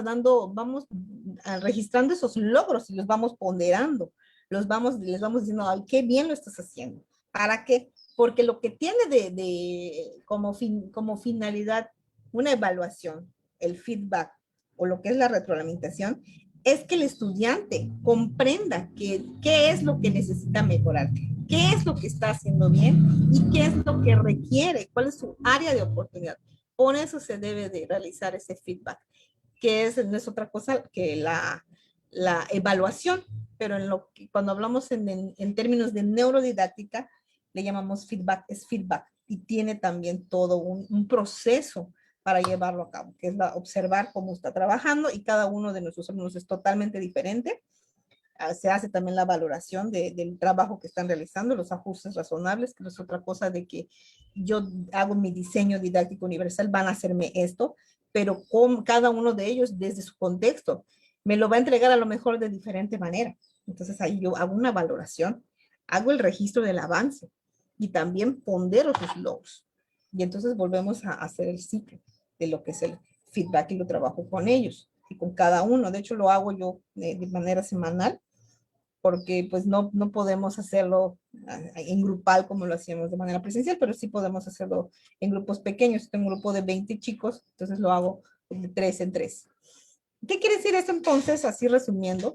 registrando esos logros y los vamos ponderando, les vamos diciendo, ay, qué bien lo estás haciendo. ¿Para qué? Porque lo que tiene como finalidad una evaluación, el feedback o lo que es la retroalimentación, es que el estudiante comprenda qué es lo que necesita mejorar, qué es lo que está haciendo bien y qué es lo que requiere, cuál es su área de oportunidad. Por eso se debe de realizar ese feedback, que no es otra cosa que la evaluación, pero cuando hablamos en términos de neurodidáctica, le llamamos feedback, es feedback, y tiene también todo un proceso para llevarlo a cabo, que es observar cómo está trabajando, y cada uno de nuestros alumnos es totalmente diferente. Se hace también la valoración del trabajo que están realizando, los ajustes razonables, que no es otra cosa de que yo hago mi diseño didáctico universal, van a hacerme esto, pero con cada uno de ellos desde su contexto, me lo va a entregar a lo mejor de diferente manera. Entonces ahí yo hago una valoración, hago el registro del avance y también pondero sus logros. Y entonces volvemos a hacer el ciclo de lo que es el feedback y lo trabajo con ellos y con cada uno. De hecho, lo hago yo de manera semanal, porque pues no podemos hacerlo en grupal como lo hacíamos de manera presencial, pero sí podemos hacerlo en grupos pequeños. Tengo un grupo de 20 chicos, entonces lo hago de 3 en 3. ¿Qué quiere decir esto entonces? Así resumiendo,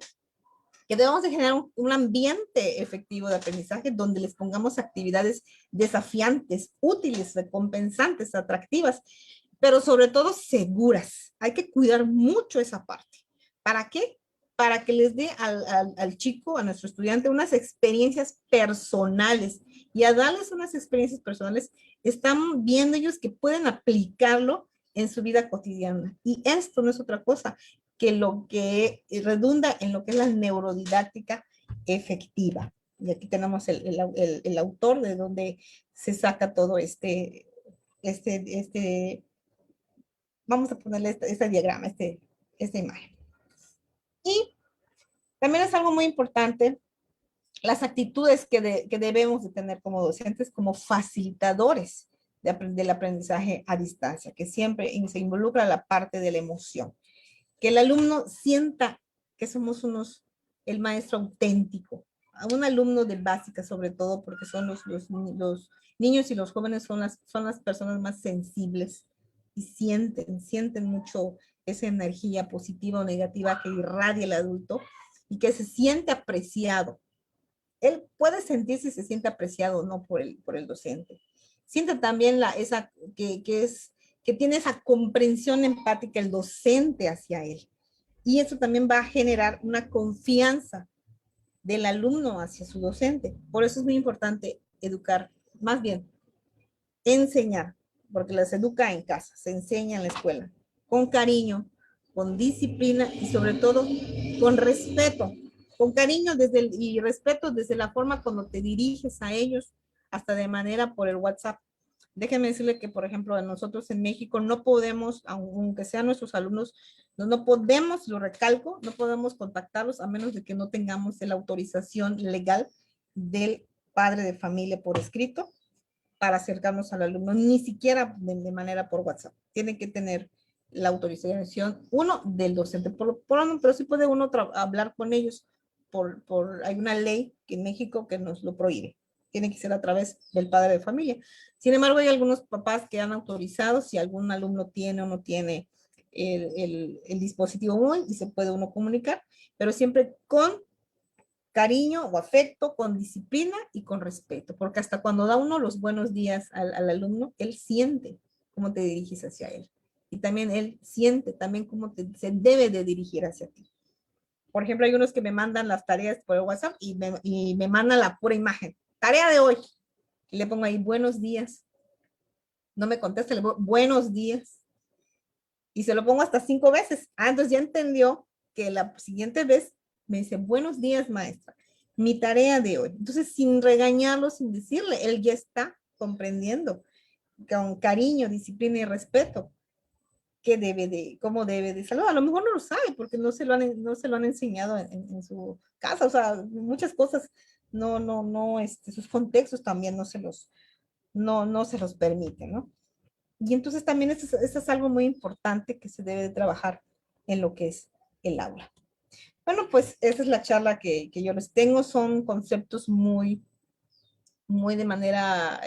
que debemos de generar un ambiente efectivo de aprendizaje donde les pongamos actividades desafiantes, útiles, recompensantes, atractivas, pero sobre todo seguras. Hay que cuidar mucho esa parte. ¿Para qué? Para que les dé al chico, a nuestro estudiante, unas experiencias personales. Y a darles unas experiencias personales, están viendo ellos que pueden aplicarlo en su vida cotidiana. Y esto no es otra cosa que lo que redunda en lo que es la neurodidáctica efectiva. Y aquí tenemos el autor de donde se saca todo vamos a ponerle este diagrama, esta imagen. Y también es algo muy importante las actitudes que debemos de tener como docentes, como facilitadores del aprendizaje a distancia, que siempre se involucra la parte de la emoción. Que el alumno sienta que somos el maestro auténtico, a un alumno del básica, sobre todo porque son los niños y los jóvenes son las personas más sensibles y sienten mucho esa energía positiva o negativa que irradia el adulto y que se siente apreciado. Él puede sentir si se siente apreciado o no por el docente. Siente también que tiene esa comprensión empática el docente hacia él. Y eso también va a generar una confianza del alumno hacia su docente. Por eso es muy importante educar, más bien, enseñar, porque las educa en casa, se enseña en la escuela, con cariño, con disciplina y sobre todo con respeto. Con cariño y respeto desde la forma cuando te diriges a ellos, hasta de manera por el WhatsApp. Déjenme decirle que, por ejemplo, nosotros en México no podemos, aunque sean nuestros alumnos, no podemos, lo recalco, no podemos contactarlos a menos de que no tengamos la autorización legal del padre de familia por escrito para acercarnos al alumno, ni siquiera de manera por WhatsApp. Tiene que tener la autorización, uno, del docente, pero sí puede uno hablar con ellos hay una ley que en México que nos lo prohíbe. Tiene que ser a través del padre de familia. Sin embargo, hay algunos papás que han autorizado si algún alumno tiene o no tiene el dispositivo móvil y se puede uno comunicar, pero siempre con cariño o afecto, con disciplina y con respeto, porque hasta cuando da uno los buenos días al alumno, él siente cómo te diriges hacia él. Y también él siente también cómo se debe de dirigir hacia ti. Por ejemplo, hay unos que me mandan las tareas por el WhatsApp y me mandan la pura imagen. Tarea de hoy. Y le pongo ahí, buenos días. No me contesta, le pongo, buenos días. Y se lo pongo hasta 5 veces. Entonces ya entendió que la siguiente vez me dice, buenos días, maestra. Mi tarea de hoy. Entonces, sin regañarlo, sin decirle, él ya está comprendiendo con cariño, disciplina y respeto cómo debe de saludar. A lo mejor no lo sabe porque no se lo han enseñado en su casa. O sea, muchas cosas, sus contextos también no se los permiten, ¿no? Y entonces también eso es algo muy importante que se debe de trabajar en lo que es el aula. Bueno, pues esa es la charla que yo les tengo. Son conceptos muy de manera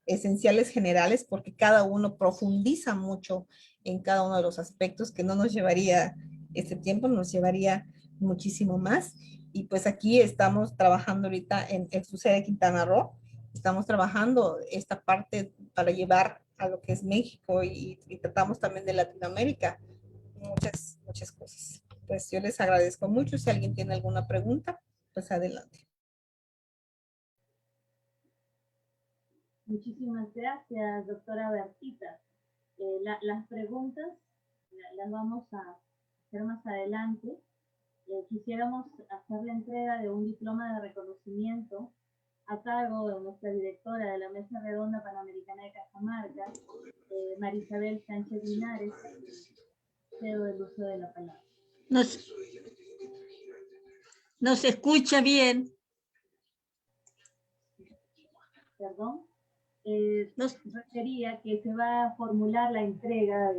esenciales, generales, porque cada uno profundiza mucho en cada uno de los aspectos que no nos llevaría este tiempo, nos llevaría muchísimo más. Y pues aquí estamos trabajando ahorita en su sede de Quintana Roo. Estamos trabajando esta parte para llevar a lo que es México y tratamos también de Latinoamérica muchas cosas. Pues yo les agradezco mucho. Si alguien tiene alguna pregunta, pues adelante. Muchísimas gracias, doctora Bertita. Las preguntas las vamos a hacer más adelante. Quisiéramos hacer la entrega de un diploma de reconocimiento a cargo de nuestra directora de la Mesa Redonda Panamericana de Cajamarca, Marisabel Sánchez Linares. Cedo el uso de la palabra. No se escucha bien. Perdón. Refería que se va a formular la entrega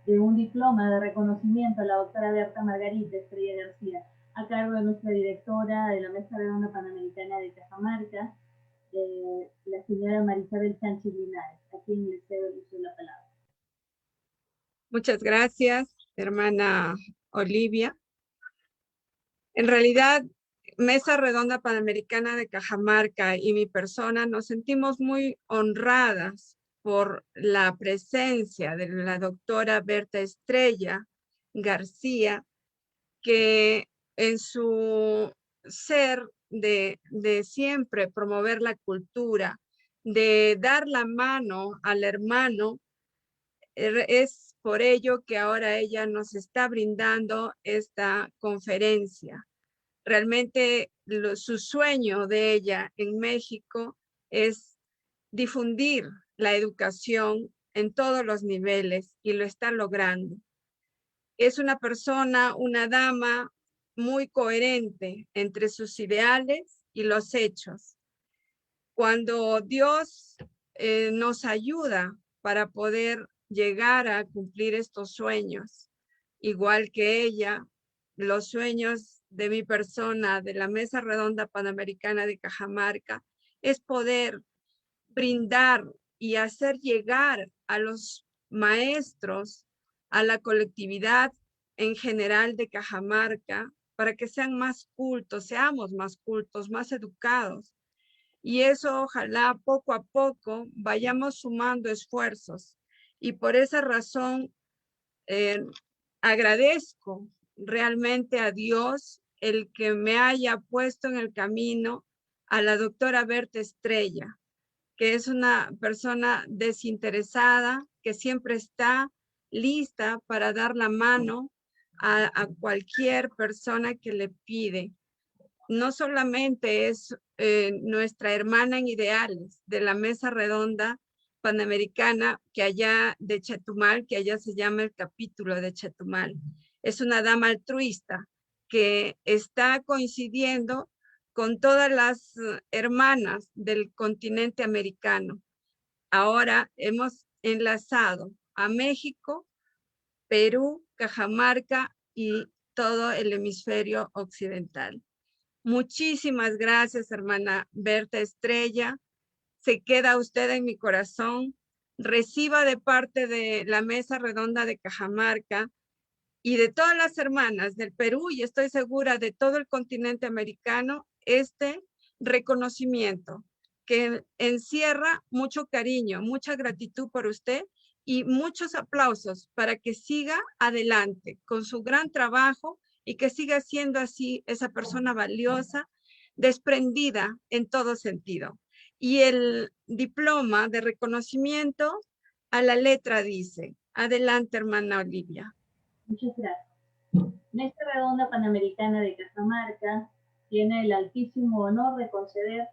de un diploma de reconocimiento a la doctora Berta Margarita Estrella García, a cargo de nuestra directora de la Mesa Redonda Panamericana de Cajamarca, la señora Marisabel Sánchez Linares, a quien le cedo el uso de la palabra. Muchas gracias, hermana Olivia. En realidad, Mesa Redonda Panamericana de Cajamarca y mi persona nos sentimos muy honradas por la presencia de la doctora Berta Estrella García, que en su ser de siempre promover la cultura, de dar la mano al hermano, es por ello que ahora ella nos está brindando esta conferencia. Realmente su sueño de ella en México es difundir la educación en todos los niveles y lo está logrando. Es una persona, una dama muy coherente entre sus ideales y los hechos. Cuando Dios nos ayuda para poder llegar a cumplir estos sueños, igual que ella, los sueños de mi persona, de la Mesa Redonda Panamericana de Cajamarca, es poder brindar y hacer llegar a los maestros, a la colectividad en general de Cajamarca, para que sean más cultos, seamos más cultos, más educados. Y eso ojalá poco a poco vayamos sumando esfuerzos. Y por esa razón agradezco realmente a Dios el que me haya puesto en el camino a la doctora Berta Estrella, que es una persona desinteresada, que siempre está lista para dar la mano a cualquier persona que le pide. No solamente es nuestra hermana en ideales de la Mesa Redonda Panamericana, que allá de Chetumal, que allá se llama el capítulo de Chetumal. Es una dama altruista que está coincidiendo con todas las hermanas del continente americano. Ahora hemos enlazado a México, Perú, Cajamarca y todo el hemisferio occidental. Muchísimas gracias, hermana Berta Estrella. Se queda usted en mi corazón. Reciba de parte de la Mesa Redonda de Cajamarca y de todas las hermanas del Perú, y estoy segura de todo el continente americano, este reconocimiento que encierra mucho cariño, mucha gratitud por usted y muchos aplausos para que siga adelante con su gran trabajo y que siga siendo así esa persona valiosa, desprendida en todo sentido. Y el diploma de reconocimiento a la letra dice, adelante, hermana Olivia. Muchas gracias. Mesa Redonda Panamericana de Cajamarca tiene el altísimo honor de conceder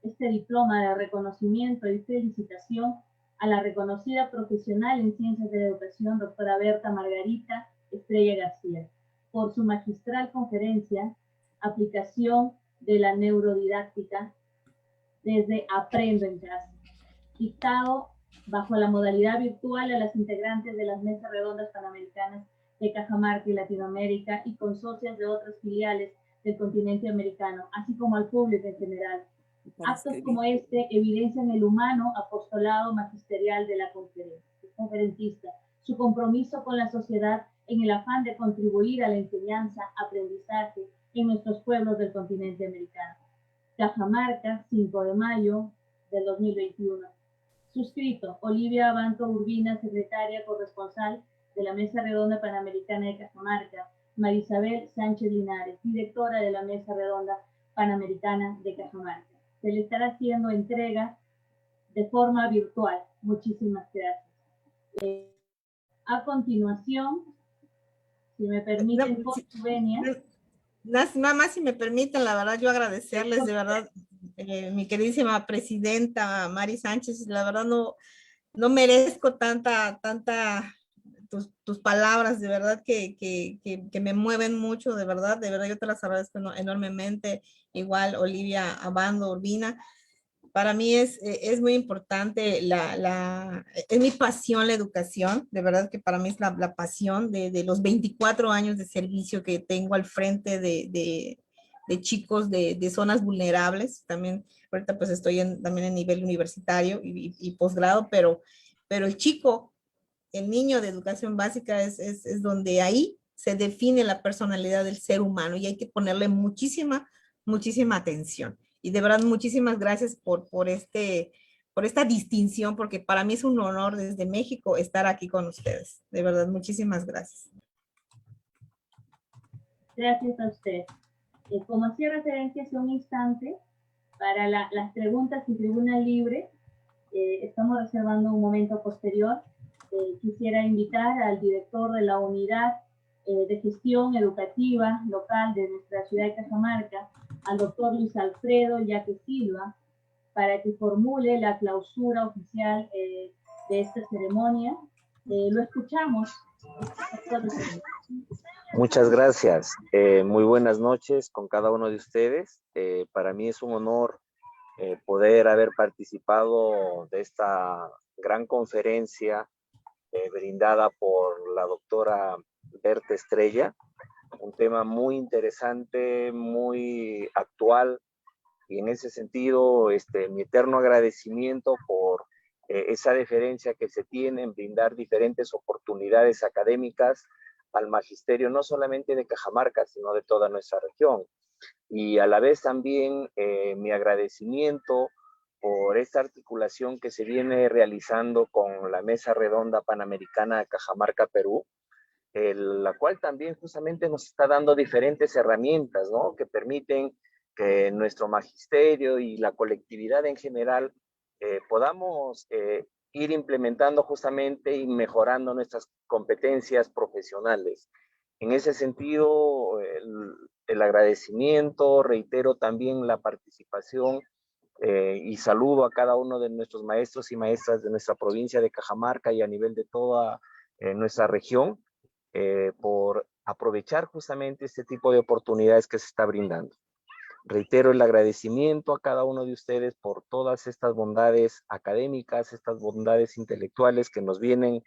este diploma de reconocimiento y felicitación a la reconocida profesional en Ciencias de la Educación, doctora Berta Margarita Estrella García, por su magistral conferencia, Aplicación de la Neurodidáctica desde Aprendo en Casa, dictado bajo la modalidad virtual a las integrantes de las Mesas Redondas Panamericanas de Cajamarca y Latinoamérica y consorcios de otras filiales del continente americano, así como al público en general. Actos como este evidencian el humano apostolado magisterial de la conferencista, su compromiso con la sociedad en el afán de contribuir a la enseñanza, aprendizaje en nuestros pueblos del continente americano. Cajamarca, 5 de mayo del 2021. Suscrito, Olivia Abanto Urbina, secretaria corresponsal de la Mesa Redonda Panamericana de Cajamarca. Marisabel Sánchez Linares, directora de la Mesa Redonda Panamericana de Cajamarca. Se le estará haciendo entrega de forma virtual. Muchísimas gracias. A continuación, si me permiten, nada más si me permiten, la verdad, yo agradecerles, de verdad, mi queridísima presidenta Mari Sánchez, la verdad no merezco tanta tus palabras, de verdad que me mueven mucho, de verdad yo te las agradezco enormemente, igual Olivia Abando Urbina. Para mí es muy importante, es mi pasión la educación, de verdad que para mí es la pasión de los 24 años de servicio que tengo al frente de chicos de zonas vulnerables. También ahorita pues estoy también en nivel universitario y posgrado, pero el niño de educación básica es donde ahí se define la personalidad del ser humano y hay que ponerle muchísima atención. Y de verdad, muchísimas gracias por esta distinción, porque para mí es un honor desde México estar aquí con ustedes. De verdad, muchísimas gracias. Gracias a usted. Como hacía referencia hace un instante, para las preguntas y tribuna libre, estamos reservando un momento posterior. Quisiera invitar al director de la unidad de gestión educativa local de nuestra ciudad de Cajamarca, al doctor Luis Alfredo Yaque Silva, para que formule la clausura oficial de esta ceremonia. Lo escuchamos. Muchas gracias. Muy buenas noches con cada uno de ustedes. Para mí es un honor poder haber participado de esta gran conferencia brindada por la doctora Berta Estrella. un tema muy interesante, muy actual, y en ese sentido, mi eterno agradecimiento por esa deferencia que se tiene en brindar diferentes oportunidades académicas al magisterio, no solamente de Cajamarca, sino de toda nuestra región. Y a la vez también mi agradecimiento por esta articulación que se viene realizando con la Mesa Redonda Panamericana de Cajamarca, Perú, la cual también justamente nos está dando diferentes herramientas, ¿no? Que permiten que nuestro magisterio y la colectividad en general podamos ir implementando justamente y mejorando nuestras competencias profesionales. En ese sentido, el agradecimiento, reitero también la participación y saludo a cada uno de nuestros maestros y maestras de nuestra provincia de Cajamarca y a nivel de toda nuestra región, por aprovechar justamente este tipo de oportunidades que se está brindando. Reitero el agradecimiento a cada uno de ustedes por todas estas bondades académicas, estas bondades intelectuales que nos vienen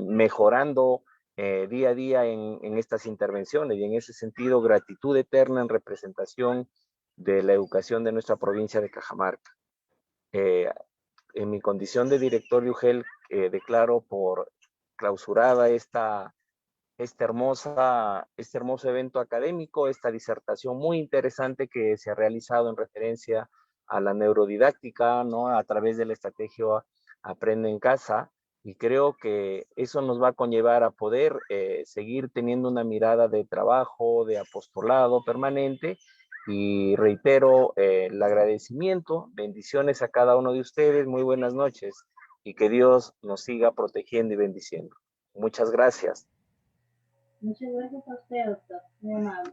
mejorando día a día en estas intervenciones, y en ese sentido gratitud eterna en representación de la educación de nuestra provincia de Cajamarca. En mi condición de director de UGEL, declaro por clausurada este hermoso evento académico, esta disertación muy interesante que se ha realizado en referencia a la neurodidáctica, ¿no? A través de la estrategia Aprende en Casa, y creo que eso nos va a conllevar a poder seguir teniendo una mirada de trabajo, de apostolado permanente, y reitero el agradecimiento, bendiciones a cada uno de ustedes, muy buenas noches, y que Dios nos siga protegiendo y bendiciendo. Muchas gracias. Muchas gracias a usted, doctor. Muy amable.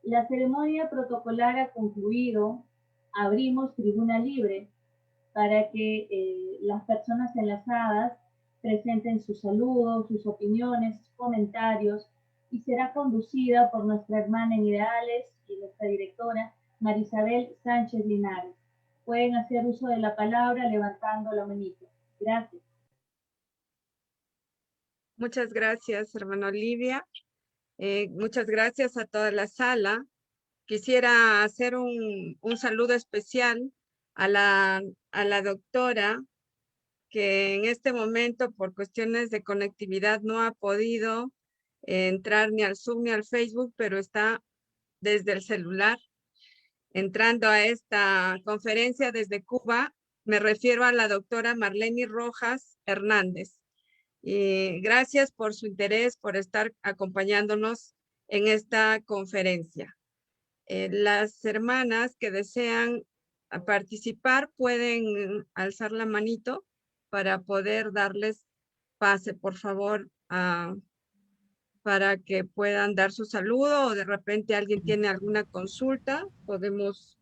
La ceremonia protocolar ha concluido. Abrimos tribuna libre para que las personas enlazadas presenten sus saludos, sus opiniones, sus comentarios, y será conducida por nuestra hermana en ideales y nuestra directora, Marisabel Sánchez Linares. Pueden hacer uso de la palabra levantando la manito. Gracias. Muchas gracias, hermana Olivia. Muchas gracias a toda la sala. Quisiera hacer un saludo especial a la doctora, que en este momento por cuestiones de conectividad no ha podido entrar ni al Zoom ni al Facebook, pero está desde el celular entrando a esta conferencia desde Cuba. Me refiero a la doctora Marlene Rojas Hernández. Y gracias por su interés, por estar acompañándonos en esta conferencia. Las hermanas que desean participar pueden alzar la manito para poder darles pase, por favor, para que puedan dar su saludo, o de repente alguien tiene alguna consulta, podemos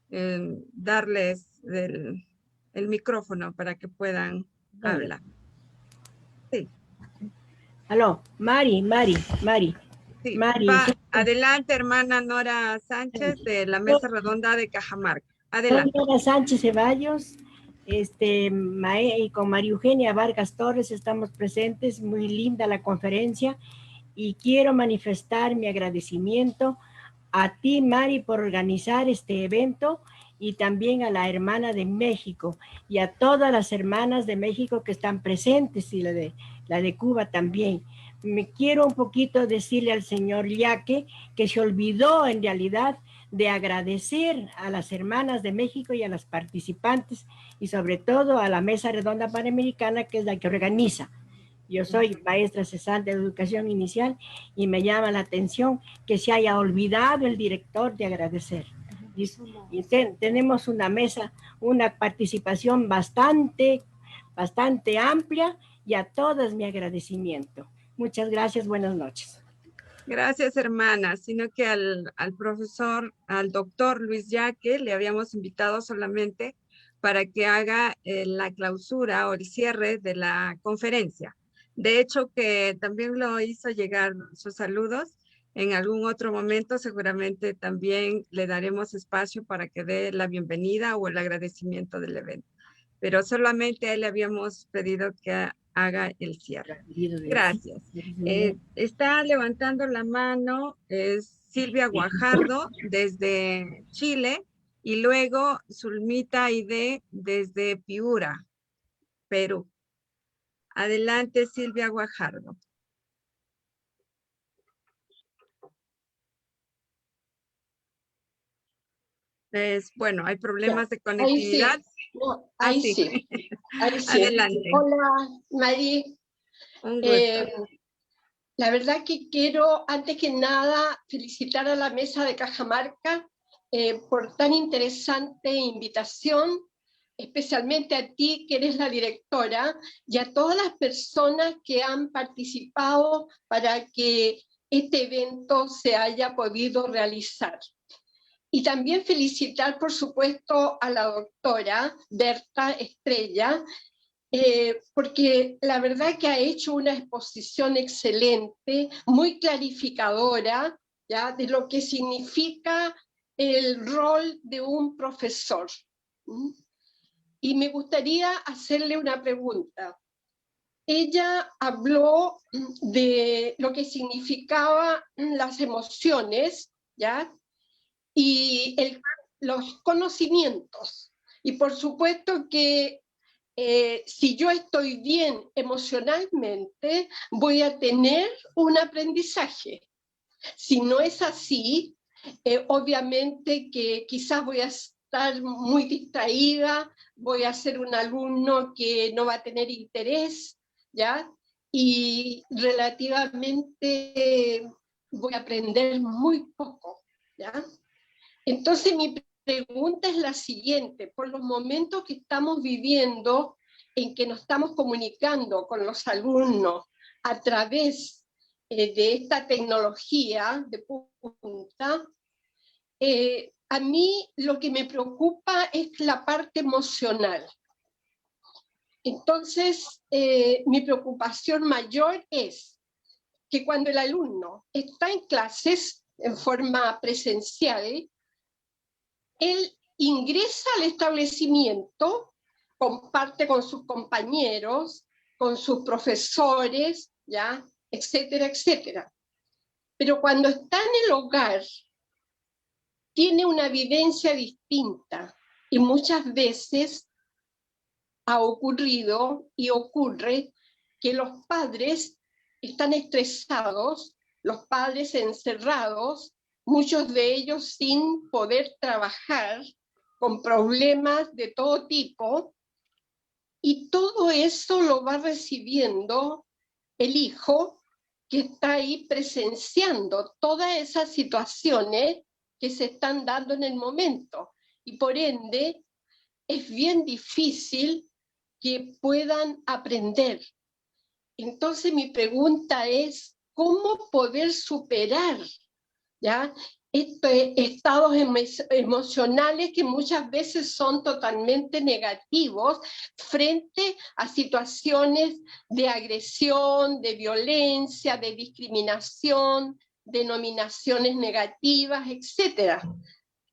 darles el micrófono para que puedan hablar. Sí. Aló, Mari. Sí, Mari. Adelante, hermana Nora Sánchez, de la Mesa Redonda de Cajamarca. Adelante. Soy Nora Sánchez Ceballos, y con María Eugenia Vargas Torres estamos presentes. Muy linda la conferencia, y quiero manifestar mi agradecimiento a ti, Mari, por organizar este evento, y también a la hermana de México y a todas las hermanas de México que están presentes, y la de Cuba también. Me quiero un poquito decirle al señor Yaque que se olvidó en realidad de agradecer a las hermanas de México y a las participantes, y sobre todo a la Mesa Redonda Panamericana, que es la que organiza. Yo soy maestra cesante de educación inicial, y me llama la atención que se haya olvidado el director de agradecer. Y tenemos una mesa, una participación bastante amplia, y a todas mi agradecimiento. Muchas gracias, buenas noches. Gracias, hermana, sino que al doctor Luis Yaque le habíamos invitado solamente para que haga la clausura o el cierre de la conferencia. De hecho, que también lo hizo llegar sus saludos. En algún otro momento seguramente también le daremos espacio para que dé la bienvenida o el agradecimiento del evento. Pero solamente a él le habíamos pedido que haga el cierre. Gracias. Está levantando la mano Silvia Guajardo desde Chile y luego Zulmita Aide desde Piura, Perú. Adelante, Silvia Guajardo. Bueno, hay problemas de conectividad. Ahí sí. Ahí sí. Adelante. Hola, Mari. Un gusto. La verdad que quiero, antes que nada, felicitar a la mesa de Cajamarca por tan interesante invitación, especialmente a ti, que eres la directora, y a todas las personas que han participado para que este evento se haya podido realizar. Y también felicitar, por supuesto, a la doctora Berta Estrella, porque la verdad que ha hecho una exposición excelente, muy clarificadora, ¿ya?, de lo que significa el rol de un profesor. Y me gustaría hacerle una pregunta. Ella habló de lo que significaban las emociones, ¿ya?, y los conocimientos. Y por supuesto que si yo estoy bien emocionalmente, voy a tener un aprendizaje. Si no es así, obviamente que quizás voy a estar muy distraída, voy a ser un alumno que no va a tener interés, ¿ya? Y relativamente voy a aprender muy poco, ¿ya? Entonces mi pregunta es la siguiente: por los momentos que estamos viviendo, en que nos estamos comunicando con los alumnos a través de esta tecnología de punta, a mí lo que me preocupa es la parte emocional. Entonces, mi preocupación mayor es que cuando el alumno está en clases en forma presencial, él ingresa al establecimiento, comparte con sus compañeros, con sus profesores, ¿ya?, etcétera, etcétera. Pero cuando está en el hogar, tiene una vivencia distinta y muchas veces ha ocurrido y ocurre que los padres están estresados, los padres encerrados, muchos de ellos sin poder trabajar, con problemas de todo tipo, y todo eso lo va recibiendo el hijo que está ahí presenciando todas esas situaciones que se están dando en el momento, y por ende es bien difícil que puedan aprender. Entonces mi pregunta es, ¿cómo poder superar, ¿ya?, estos estados emocionales que muchas veces son totalmente negativos frente a situaciones de agresión, de violencia, de discriminación, denominaciones negativas, etcétera?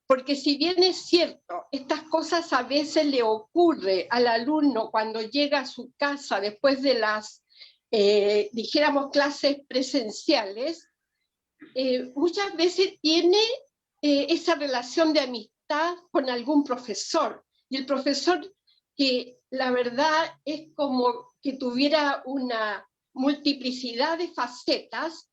Porque si bien es cierto, estas cosas a veces le ocurre al alumno cuando llega a su casa después de las, dijéramos, clases presenciales, muchas veces tiene esa relación de amistad con algún profesor, y el profesor, que la verdad es como que tuviera una multiplicidad de facetas,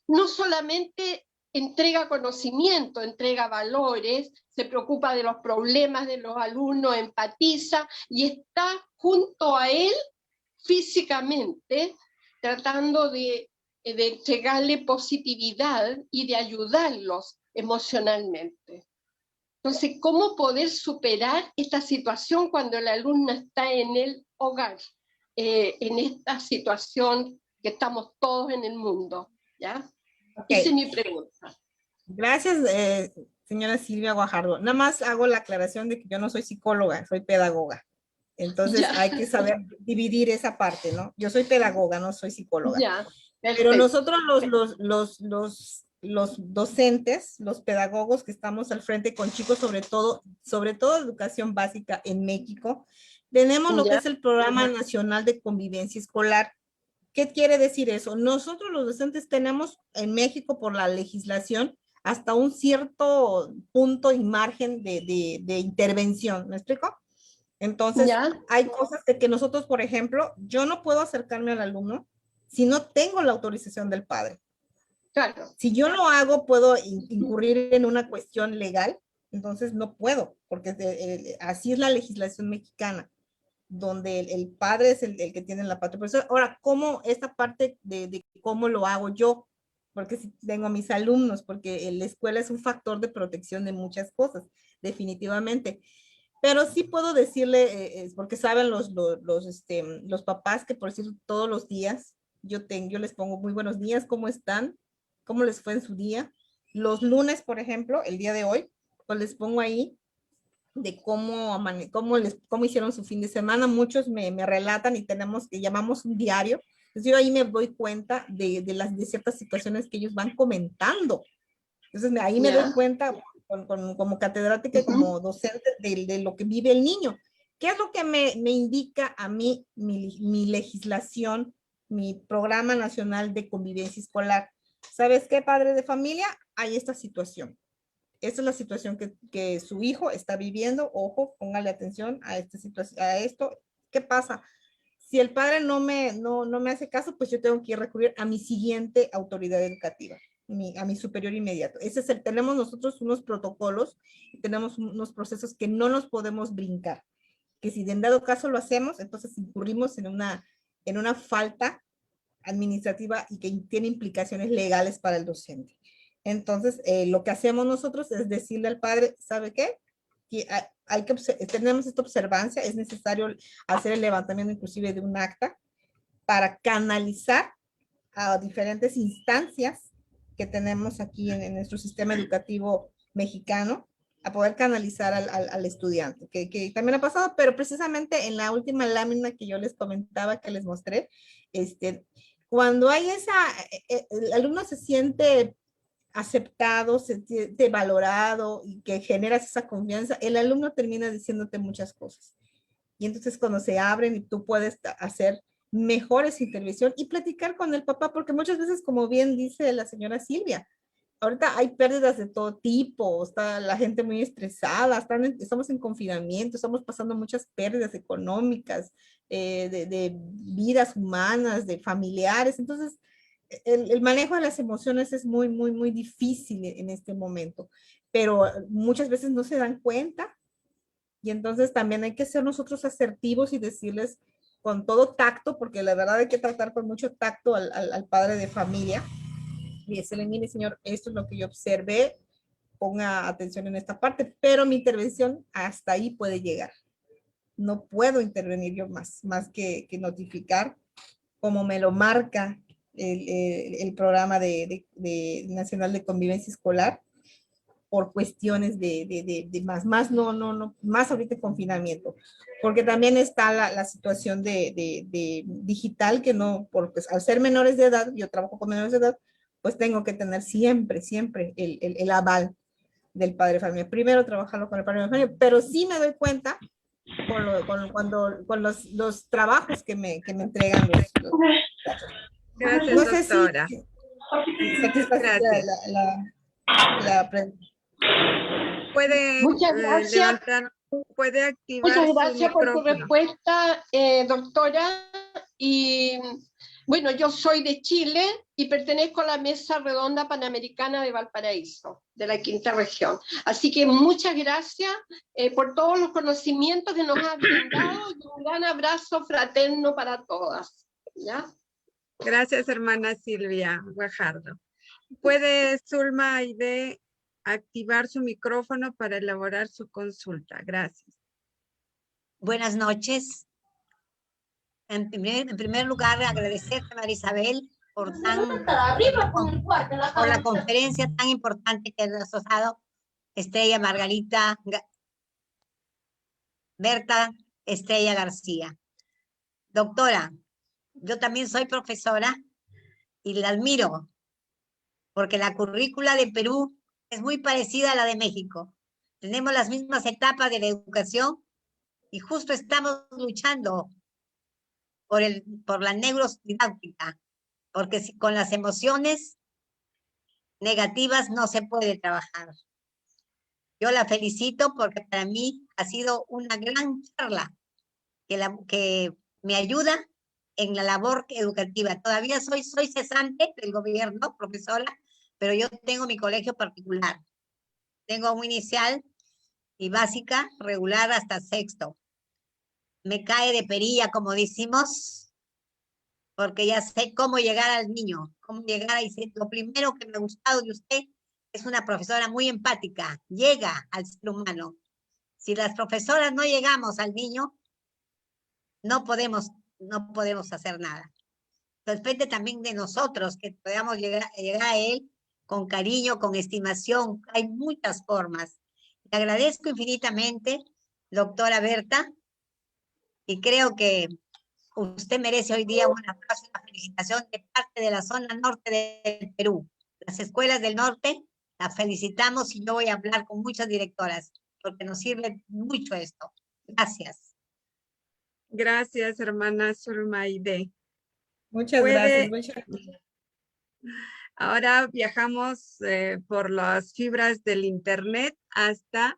no solamente entrega conocimiento, entrega valores, se preocupa de los problemas de los alumnos, empatiza y está junto a él físicamente, tratando de entregarle positividad y de ayudarlos emocionalmente. Entonces, ¿cómo poder superar esta situación cuando el alumno está en el hogar, en esta situación que estamos todos en el mundo? ¿Ya? Okay. Esa es mi pregunta. Gracias, señora Silvia Guajardo. Nada más hago la aclaración de que yo no soy psicóloga, soy pedagoga. Entonces hay que saber dividir esa parte, ¿no? Yo soy pedagoga, no soy psicóloga. Ya, pero nosotros los docentes, los pedagogos que estamos al frente con chicos, sobre todo educación básica en México, tenemos lo que Ya. es el Programa Nacional de Convivencia Escolar. ¿Qué quiere decir eso? Nosotros los docentes tenemos en México por la legislación hasta un cierto punto y margen de intervención, ¿me explico? Entonces, Ya. hay cosas de que nosotros, por ejemplo, yo no puedo acercarme al alumno si no tengo la autorización del padre. Claro. Si yo lo hago, puedo incurrir en una cuestión legal, entonces no puedo, porque así es la legislación mexicana, donde el padre es el que tiene la patria potestad. Ahora, ¿cómo esta parte de cómo lo hago yo? Porque si tengo a mis alumnos, porque la escuela es un factor de protección de muchas cosas, definitivamente. Pero sí puedo decirle, porque saben los papás que por decir todos los días, yo les pongo muy buenos días, ¿cómo están? ¿Cómo les fue en su día? Los lunes, por ejemplo, el día de hoy, pues les pongo ahí de cómo hicieron su fin de semana. Muchos me relatan y llamamos un diario. Entonces yo ahí me doy cuenta de ciertas situaciones que ellos van comentando. Entonces ahí me doy cuenta como catedrática y como docente de lo que vive el niño. ¿Qué es lo que me indica a mí mi legislación, mi Programa Nacional de Convivencia Escolar? ¿Sabes qué, padre de familia? Hay esta situación. Esta es la situación que su hijo está viviendo. Ojo, póngale atención a esta situación, a esto. ¿Qué pasa? Si el padre no me hace caso, pues yo tengo que recurrir a mi siguiente autoridad educativa, a mi superior inmediato. Tenemos nosotros unos protocolos, tenemos unos procesos que no nos podemos brincar, que si de dado caso lo hacemos, entonces incurrimos en una falta administrativa y que tiene implicaciones legales para el docente. Entonces, lo que hacemos nosotros es decirle al padre, ¿sabe qué? Tenemos esta observancia, es necesario hacer el levantamiento inclusive de un acta para canalizar a diferentes instancias que tenemos aquí en nuestro sistema educativo mexicano, a poder canalizar al estudiante, que también ha pasado, pero precisamente en la última lámina que yo les comentaba, que les mostré, cuando hay el alumno se siente aceptado, se siente valorado y que generas esa confianza, el alumno termina diciéndote muchas cosas. Y entonces cuando se abren y tú puedes hacer mejores intervenciones y platicar con el papá, porque muchas veces, como bien dice la señora Silvia, ahorita hay pérdidas de todo tipo, está la gente muy estresada, estamos en confinamiento, estamos pasando muchas pérdidas económicas, de vidas humanas, de familiares. Entonces, el manejo de las emociones es muy, muy, muy difícil en este momento, pero muchas veces no se dan cuenta y entonces también hay que ser nosotros asertivos y decirles con todo tacto, porque la verdad hay que tratar con mucho tacto al padre de familia y decirle, mire señor, esto es lo que yo observé, ponga atención en esta parte, pero mi intervención hasta ahí puede llegar. No puedo intervenir yo más que notificar, como me lo marca el programa nacional de convivencia escolar, por cuestiones de más ahorita confinamiento, porque también está la situación de digital, que no, pues, al ser menores de edad, yo trabajo con menores de edad, pues tengo que tener siempre el aval del padre de familia. Primero trabajarlo con el padre de familia, pero sí me doy cuenta con los trabajos que me entregan Gracias, no sé doctora. si satisface la pregunta. Puede Muchas gracias. puede activar Muchas gracias su por tu micrófono. respuesta, doctora. Y bueno, yo soy de Chile y pertenezco a la Mesa Redonda Panamericana de Valparaíso, de la quinta región. Así que muchas gracias por todos los conocimientos que nos has brindado y un gran abrazo fraterno para todas. ¿Ya? Gracias, hermana Silvia Guajardo. ¿Puede Zulma Aide activar su micrófono para elaborar su consulta? Gracias. Buenas noches. En primer lugar, agradecerte, María Isabel, por la conferencia tan importante que has dado, Estrella Margarita, Berta Estrella García. Doctora, yo también soy profesora y la admiro, porque la currícula de Perú es muy parecida a la de México. Tenemos las mismas etapas de la educación Y justo estamos luchando por la neurodidáctica, porque con las emociones negativas no se puede trabajar. Yo la felicito porque para mí ha sido una gran charla que me ayuda en la labor educativa. Todavía soy cesante del gobierno, profesora, pero yo tengo mi colegio particular. Tengo un inicial y básica, regular hasta sexto. Me cae de perilla, como decimos, porque ya sé cómo llegar al niño, cómo llegar y lo primero que me ha gustado de usted es una profesora muy empática, llega al ser humano. Si las profesoras no llegamos al niño, no podemos hacer nada. Depende también de nosotros, que podamos llegar a él con cariño, con estimación. Hay muchas formas. Le agradezco infinitamente, doctora Berta, y creo que usted merece hoy día un aplauso y una felicitación de parte de la zona norte del Perú. Las escuelas del norte, las felicitamos y yo voy a hablar con muchas directoras, porque nos sirve mucho esto. Gracias. Gracias, hermana Zulmaide. Muchas gracias. Ahora viajamos por las fibras del internet hasta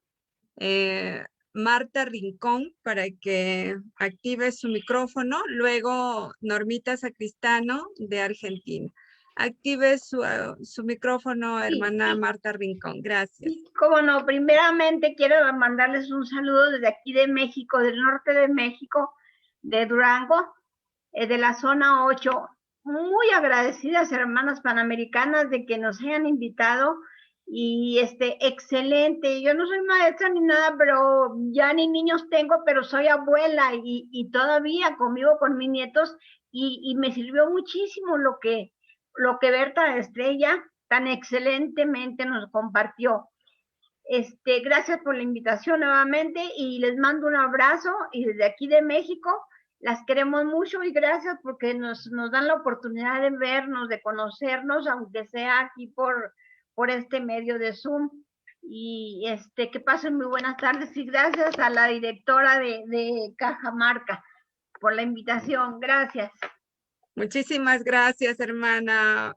Marta Rincón para que active su micrófono. Luego Normita Sacristano de Argentina. Active su micrófono, hermana Marta Rincón. Gracias. Sí, cómo no. Primeramente quiero mandarles un saludo desde aquí de México, del norte de México, de Durango, de la zona 8. Muy agradecidas, hermanas panamericanas, de que nos hayan invitado. Y excelente. Yo no soy maestra ni nada, pero ya ni niños tengo, pero soy abuela y todavía convivo con mis nietos y me sirvió muchísimo lo que Berta Estrella tan excelentemente nos compartió. Gracias por la invitación nuevamente y les mando un abrazo y desde aquí de México las queremos mucho y gracias porque nos dan la oportunidad de vernos, de conocernos, aunque sea aquí por este medio de Zoom. Y que pasen muy buenas tardes y gracias a la directora de Cajamarca por la invitación. Gracias. Muchísimas gracias, hermana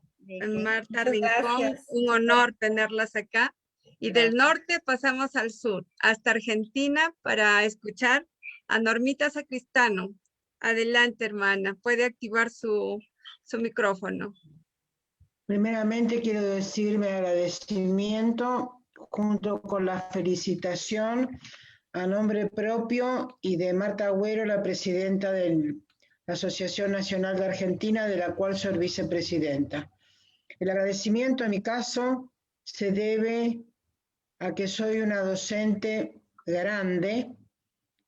Marta Rincón. Gracias. Un honor tenerlas acá. Y del norte pasamos al sur, hasta Argentina, para escuchar a Normita Sacristano. Adelante, hermana. Puede activar su micrófono. Primeramente quiero decir mi agradecimiento junto con la felicitación a nombre propio y de Marta Agüero, la presidenta de la Asociación Nacional de Argentina, de la cual soy vicepresidenta. El agradecimiento en mi caso se debe a que soy una docente grande,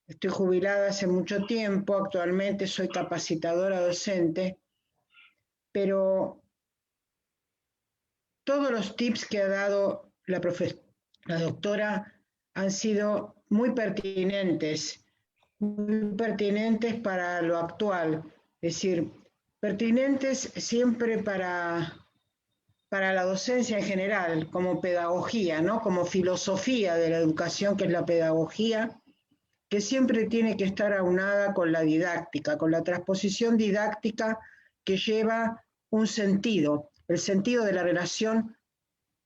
estoy jubilada hace mucho tiempo, actualmente soy capacitadora docente, pero todos los tips que ha dado la doctora han sido muy pertinentes para lo actual, es decir, pertinentes siempre para la docencia en general, como pedagogía, ¿no? Como filosofía de la educación, que es la pedagogía, que siempre tiene que estar aunada con la didáctica, con la transposición didáctica que lleva un sentido, el sentido de la relación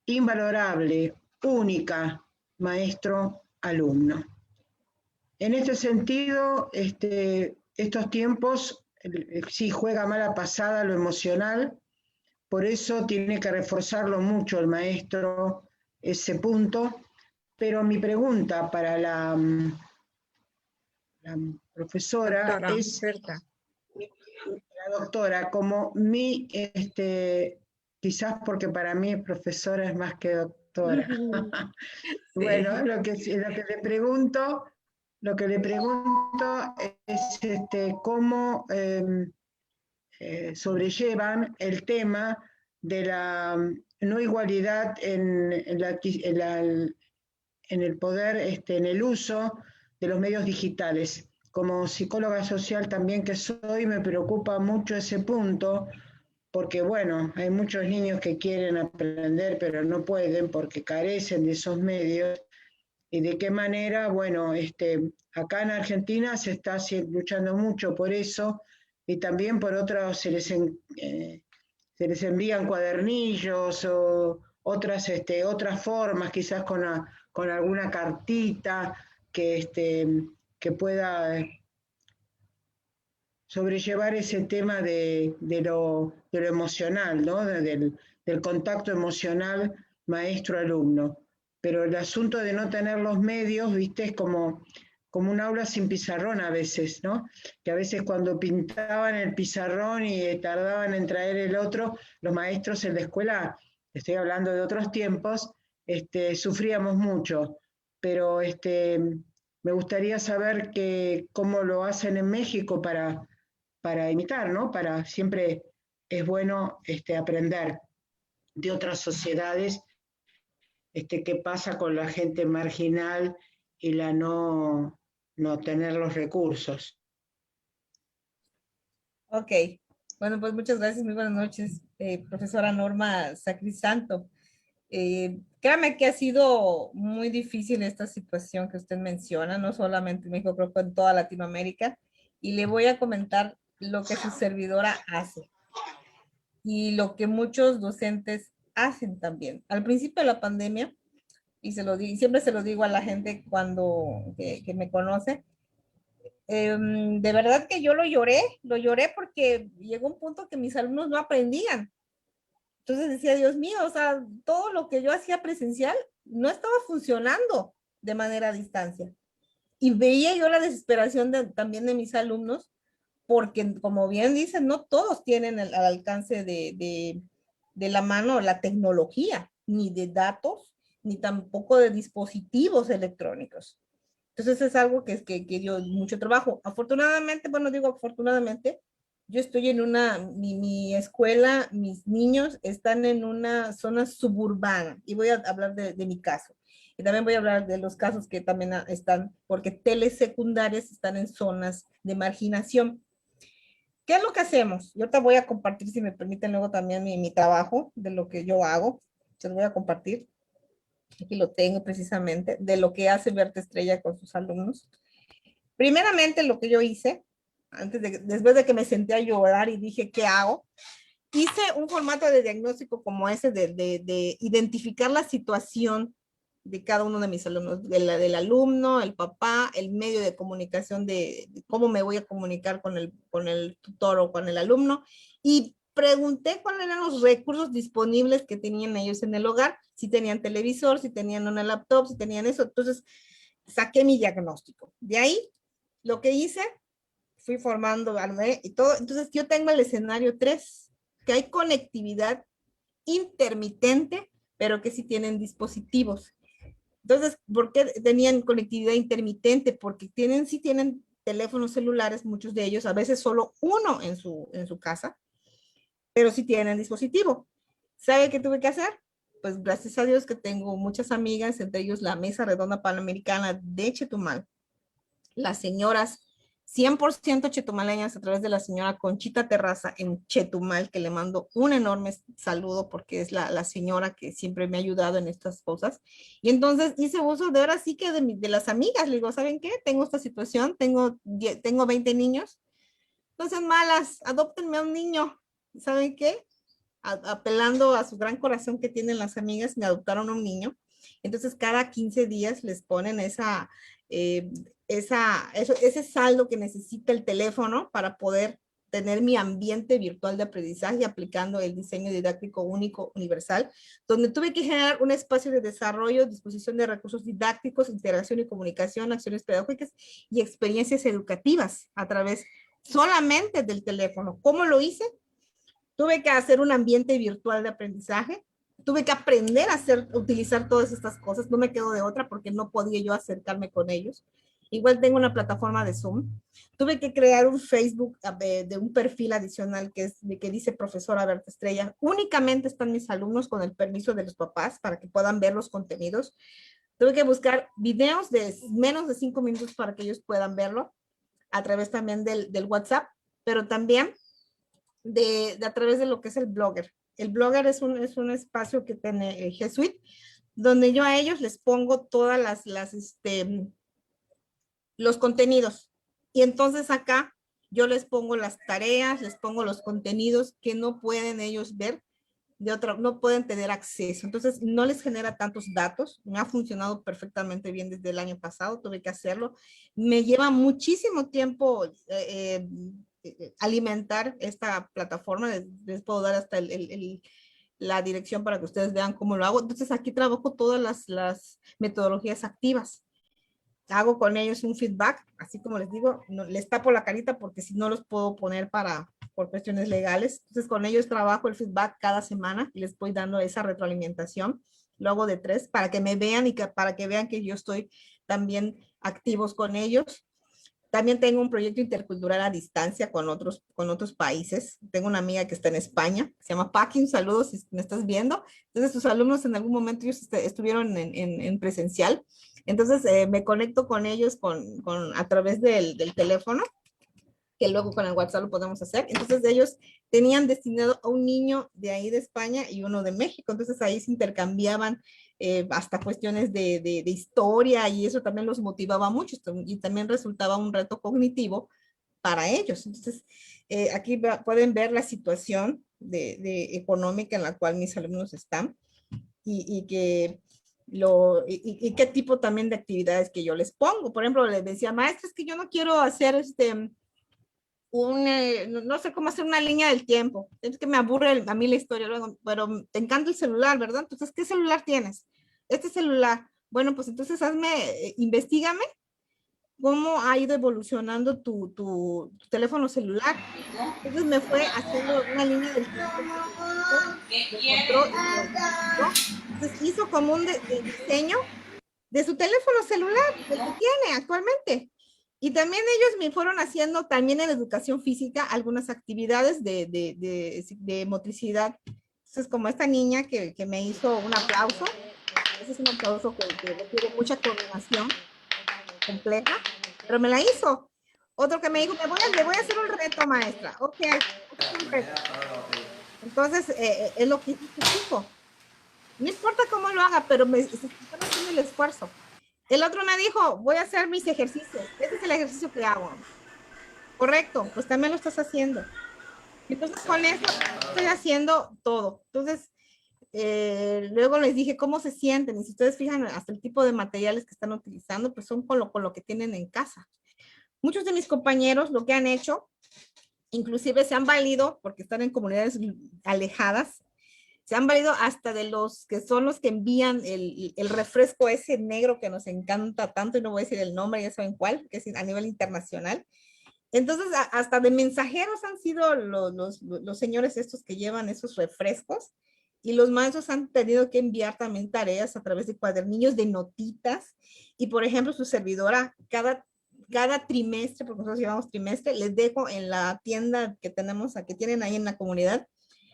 invalorable, única, maestro-alumno. En este sentido, estos tiempos, sí juega mala pasada lo emocional, por eso tiene que reforzarlo mucho el maestro, ese punto, pero mi pregunta para la profesora es, la doctora, como mi, quizás porque para mí profesora es más que doctora. Sí. Bueno, lo que le pregunto es cómo sobrellevan el tema de la no igualdad en el poder, en el uso de los medios digitales. Como psicóloga social también que soy, me preocupa mucho ese punto, porque bueno, hay muchos niños que quieren aprender, pero no pueden porque carecen de esos medios, y de qué manera, bueno, acá en Argentina se está luchando mucho por eso, y también por otros, se les envían cuadernillos o otras formas, quizás con alguna cartita que pueda sobrellevar ese tema de lo emocional, ¿no? Del contacto emocional maestro-alumno. Pero el asunto de no tener los medios, viste, es como un aula sin pizarrón a veces, ¿no? Que a veces cuando pintaban el pizarrón y tardaban en traer el otro, los maestros en la escuela, estoy hablando de otros tiempos, sufríamos mucho. Pero me gustaría saber cómo lo hacen en México para imitar, ¿no? Siempre es bueno aprender de otras sociedades, qué pasa con la gente marginal y la no tener los recursos. Ok, bueno, pues muchas gracias, muy buenas noches, profesora Norma Sacrisanto. Créame que ha sido muy difícil esta situación que usted menciona, no solamente en México, creo que en toda Latinoamérica, y le voy a comentar lo que su servidora hace y lo que muchos docentes hacen también. Al principio de la pandemia, y siempre se lo digo a la gente que me conoce, de verdad que yo lo lloré porque llegó un punto que mis alumnos no aprendían. Entonces decía, Dios mío, o sea, todo lo que yo hacía presencial no estaba funcionando de manera a distancia. Y veía yo la desesperación también de mis alumnos, porque como bien dicen, no todos tienen al alcance de la mano la tecnología, ni de datos, ni tampoco de dispositivos electrónicos. Entonces es algo que dio mucho trabajo. Afortunadamente, bueno, digo afortunadamente, yo estoy en mi escuela, mis niños están en una zona suburbana, y voy a hablar de mi caso. Y también voy a hablar de los casos que también están, porque telesecundarias están en zonas de marginación. ¿Qué es lo que hacemos? Yo te voy a compartir, si me permiten, luego también mi trabajo de lo que yo hago. Se los voy a compartir. Aquí lo tengo precisamente, de lo que hace Berta Estrella con sus alumnos. Primeramente, lo que yo hice, después de que me senté a llorar y dije, ¿qué hago? Hice un formato de diagnóstico como ese de identificar la situación de cada uno de mis alumnos, del alumno, el papá, el medio de comunicación de cómo me voy a comunicar con el tutor o con el alumno, y pregunté cuáles eran los recursos disponibles que tenían ellos en el hogar, si tenían televisor, si tenían una laptop, si tenían eso. Entonces saqué mi diagnóstico. De ahí, lo que hice, fui formando y todo. Entonces yo tengo el escenario 3, que hay conectividad intermitente, pero que sí tienen dispositivos. Entonces, ¿por qué tenían conectividad intermitente? Porque sí tienen teléfonos celulares, muchos de ellos, a veces solo uno en su casa, pero sí tienen dispositivo. ¿Sabe qué tuve que hacer? Pues gracias a Dios que tengo muchas amigas, entre ellos la Mesa Redonda Panamericana de Chetumal, las señoras 100% chetumaleñas a través de la señora Conchita Terraza en Chetumal, que le mando un enorme saludo porque es la señora que siempre me ha ayudado en estas cosas. Y entonces hice uso de ahora sí que de las amigas. Le digo, ¿saben qué? Tengo esta situación, tengo 20 niños. Entonces, malas, adóptenme a un niño. ¿Saben qué? Apelando a su gran corazón que tienen las amigas, me adoptaron a un niño. Entonces, cada 15 días les ponen ese saldo que necesita el teléfono para poder tener mi ambiente virtual de aprendizaje, aplicando el diseño didáctico único universal, donde tuve que generar un espacio de desarrollo, disposición de recursos didácticos, integración y comunicación, acciones pedagógicas y experiencias educativas a través solamente del teléfono. ¿Cómo lo hice? Tuve que hacer un ambiente virtual de aprendizaje, tuve que aprender a utilizar todas estas cosas, no me quedo de otra porque no podía yo acercarme con ellos. Igual tengo una plataforma de Zoom. Tuve que crear un Facebook de un perfil adicional que dice profesora Berta Estrella. Únicamente están mis alumnos con el permiso de los papás para que puedan ver los contenidos. Tuve que buscar videos de menos de 5 minutos para que ellos puedan verlo a través también del WhatsApp, pero también a través de lo que es el Blogger. El Blogger es un espacio que tiene G Suite, donde yo a ellos les pongo todas los contenidos. Y entonces acá yo les pongo las tareas, les pongo los contenidos que no pueden ellos ver no pueden tener acceso. Entonces no les genera tantos datos. Me ha funcionado perfectamente bien desde el año pasado, tuve que hacerlo. Me lleva muchísimo tiempo alimentar esta plataforma. Les puedo dar hasta la dirección para que ustedes vean cómo lo hago. Entonces aquí trabajo todas las metodologías activas. Hago con ellos un feedback, así como les digo, no, les tapo la carita porque si no los puedo poner por cuestiones legales. Entonces con ellos trabajo el feedback cada semana y les voy dando esa retroalimentación. Lo hago de 3 para que me vean y para que vean que yo estoy también activos con ellos. También tengo un proyecto intercultural a distancia con otros países. Tengo una amiga que está en España, se llama Paqui, un saludo si me estás viendo. Entonces sus alumnos en algún momento ellos estuvieron en presencial. Entonces me conecto con ellos a través del teléfono, que luego con el WhatsApp lo podemos hacer. Entonces ellos tenían destinado a un niño de ahí de España y uno de México. Entonces ahí se intercambiaban hasta cuestiones de historia y eso también los motivaba mucho y también resultaba un reto cognitivo para ellos. Entonces aquí pueden ver la situación económica en la cual mis alumnos están y qué tipo también de actividades que yo les pongo. Por ejemplo, les decía, maestra, es que yo no quiero hacer no sé cómo hacer una línea del tiempo. Es que me aburre a mí la historia, luego, pero te encanta el celular, ¿verdad? Entonces, ¿qué celular tienes? Este celular. Bueno, pues entonces investígame cómo ha ido evolucionando tu teléfono celular. Entonces me fue haciendo una línea del tiempo. Entonces hizo como un diseño de su teléfono celular, el que tiene actualmente. Y también ellos me fueron haciendo también en educación física algunas actividades de motricidad. Entonces, como esta niña que me hizo un aplauso, ese es un aplauso que requiere mucha coordinación compleja, pero me la hizo. Otro que me dijo, le voy a hacer un reto, maestra. Ok, un reto. Entonces, es lo que hizo. No importa cómo lo haga, pero se está haciendo el esfuerzo. El otro me dijo, voy a hacer mis ejercicios. Ese es el ejercicio que hago. Correcto, pues también lo estás haciendo. Entonces, con eso estoy haciendo todo. Entonces, luego les dije cómo se sienten. Y si ustedes fijan, hasta el tipo de materiales que están utilizando, pues son con lo que tienen en casa. Muchos de mis compañeros lo que han hecho, inclusive se han valido, porque están en comunidades alejadas, se han valido hasta de los que son los que envían el refresco ese negro que nos encanta tanto, y no voy a decir el nombre, ya saben cuál, que es a nivel internacional. Entonces, hasta de mensajeros han sido los señores estos que llevan esos refrescos, y los maestros han tenido que enviar también tareas a través de cuadernillos de notitas, y por ejemplo, su servidora, cada trimestre, porque nosotros llevamos trimestre, les dejo en la tienda que tienen ahí en la comunidad,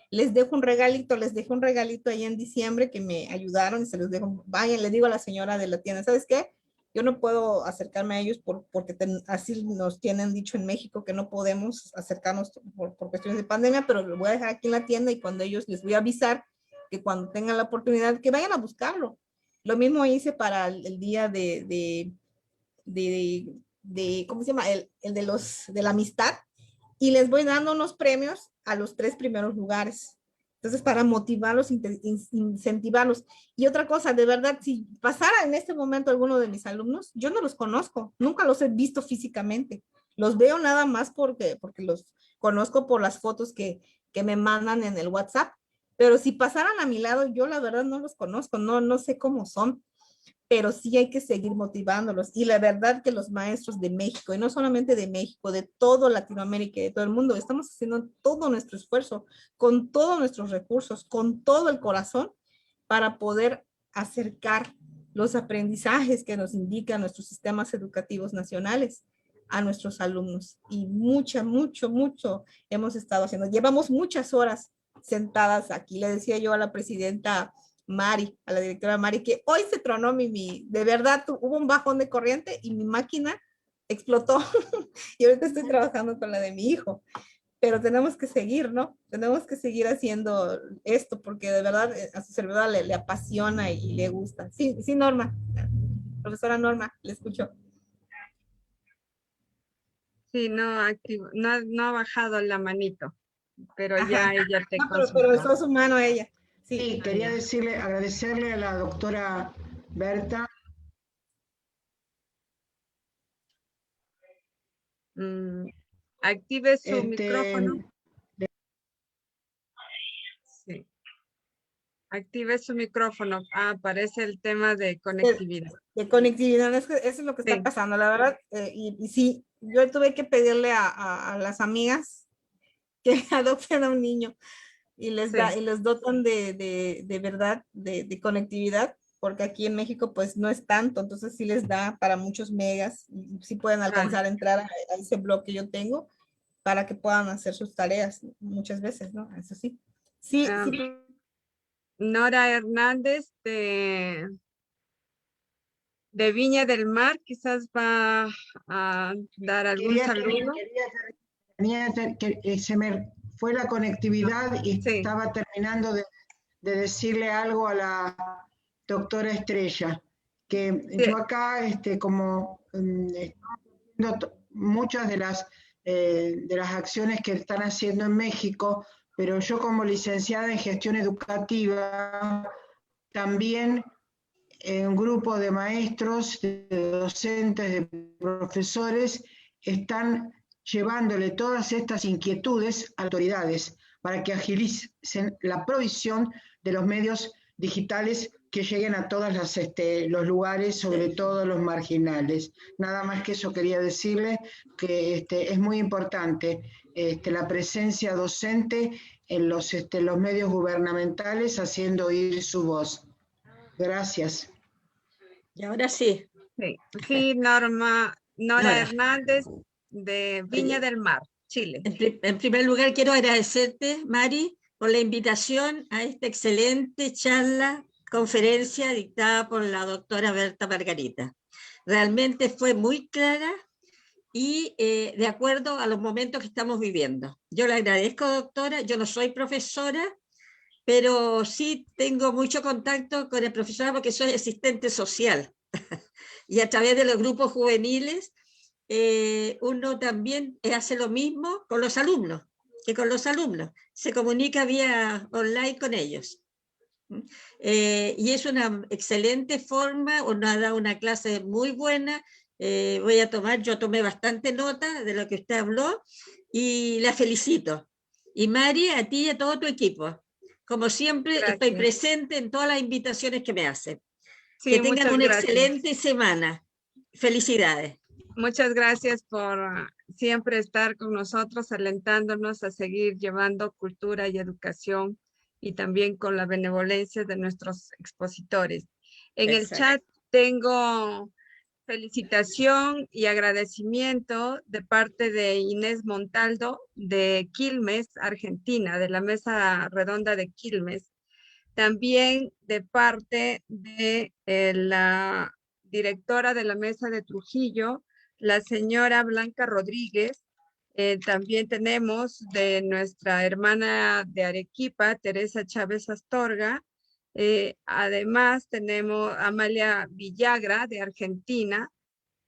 les dejo un regalito ahí en diciembre que me ayudaron y se los dejo. Vayan, le digo a la señora de la tienda, ¿sabes qué? Yo no puedo acercarme a ellos porque así nos tienen dicho en México que no podemos acercarnos por cuestiones de pandemia, pero lo voy a dejar aquí en la tienda y cuando ellos les voy a avisar que cuando tengan la oportunidad que vayan a buscarlo. Lo mismo hice para el día ¿cómo se llama? El de la amistad, y les voy dando unos premios a los 3 primeros lugares. Entonces, para motivarlos, incentivarlos. Y otra cosa, de verdad, si pasara en este momento alguno de mis alumnos, yo no los conozco, nunca los he visto físicamente. Los veo nada más porque los conozco por las fotos que me mandan en el WhatsApp. Pero si pasaran a mi lado, yo la verdad no los conozco, no sé cómo son. Pero sí hay que seguir motivándolos. Y la verdad que los maestros de México, y no solamente de México, de toda Latinoamérica y de todo el mundo, estamos haciendo todo nuestro esfuerzo, con todos nuestros recursos, con todo el corazón, para poder acercar los aprendizajes que nos indican nuestros sistemas educativos nacionales a nuestros alumnos. Y mucho hemos estado haciendo. Llevamos muchas horas sentadas aquí. Le decía yo a la presidenta Mari, a la directora Mari, que hoy se tronó de verdad, hubo un bajón de corriente y mi máquina explotó y ahorita estoy trabajando con la de mi hijo, pero tenemos que seguir, ¿no? Tenemos que seguir haciendo esto porque de verdad a su servidora le apasiona y le gusta. Sí, sí, Norma, profesora Norma, le escucho. Sí, no, no ha bajado la manito, pero Ajá. ya ella te No, consultó. pero alzó su mano ella. Sí, Sí, quería decirle, agradecerle a la doctora Berta. Active su micrófono. Sí. Active su micrófono. Aparece el tema de conectividad. De conectividad, eso es lo que está pasando, la verdad. Y sí, yo tuve que pedirle a las amigas que adopten a un niño y les dotan de verdad, de conectividad, porque aquí en México pues no es tanto, entonces sí les da para muchos megas, y sí pueden alcanzar a entrar a ese blog que yo tengo para que puedan hacer sus tareas muchas veces, ¿no? Eso sí. Sí, sí. Nora Hernández de Viña del Mar, quizás va a dar algún saludo. Se me fue la conectividad y estaba terminando de decirle algo a la doctora Estrella, que yo acá, como muchas de las acciones que están haciendo en México, pero yo como licenciada en gestión educativa, también un grupo de maestros, de docentes, de profesores, están llevándole todas estas inquietudes a autoridades para que agilicen la provisión de los medios digitales que lleguen a todos los lugares, sobre todo los marginales. Nada más que eso quería decirle, que es muy importante la presencia docente en los medios gubernamentales, haciendo oír su voz. Gracias. Y ahora sí. Sí, Nora Hernández de Viña del Mar, Chile. En primer lugar, quiero agradecerte, Mari, por la invitación a esta excelente charla, conferencia dictada por la doctora Berta Margarita. Realmente fue muy clara y de acuerdo a los momentos que estamos viviendo. Yo le agradezco, doctora. Yo no soy profesora, pero sí tengo mucho contacto con el profesorado porque soy asistente social. Y a través de los grupos juveniles, uno también hace lo mismo con los alumnos, se comunica vía online con ellos. Y es una excelente forma, uno ha dado una clase muy buena, yo tomé bastante nota de lo que usted habló y la felicito. Y Mari, a ti y a todo tu equipo. Como siempre, estoy presente en todas las invitaciones que me hacen. Sí, que tengan una excelente semana. Felicidades. Muchas gracias por siempre estar con nosotros, alentándonos a seguir llevando cultura y educación y también con la benevolencia de nuestros expositores. En el chat tengo felicitación y agradecimiento de parte de Inés Montaldo de Quilmes, Argentina, de la Mesa Redonda de Quilmes. También de parte de la directora de la Mesa de Trujillo, la señora Blanca Rodríguez. También tenemos de nuestra hermana de Arequipa, Teresa Chávez Astorga. Además tenemos Amalia Villagra de Argentina,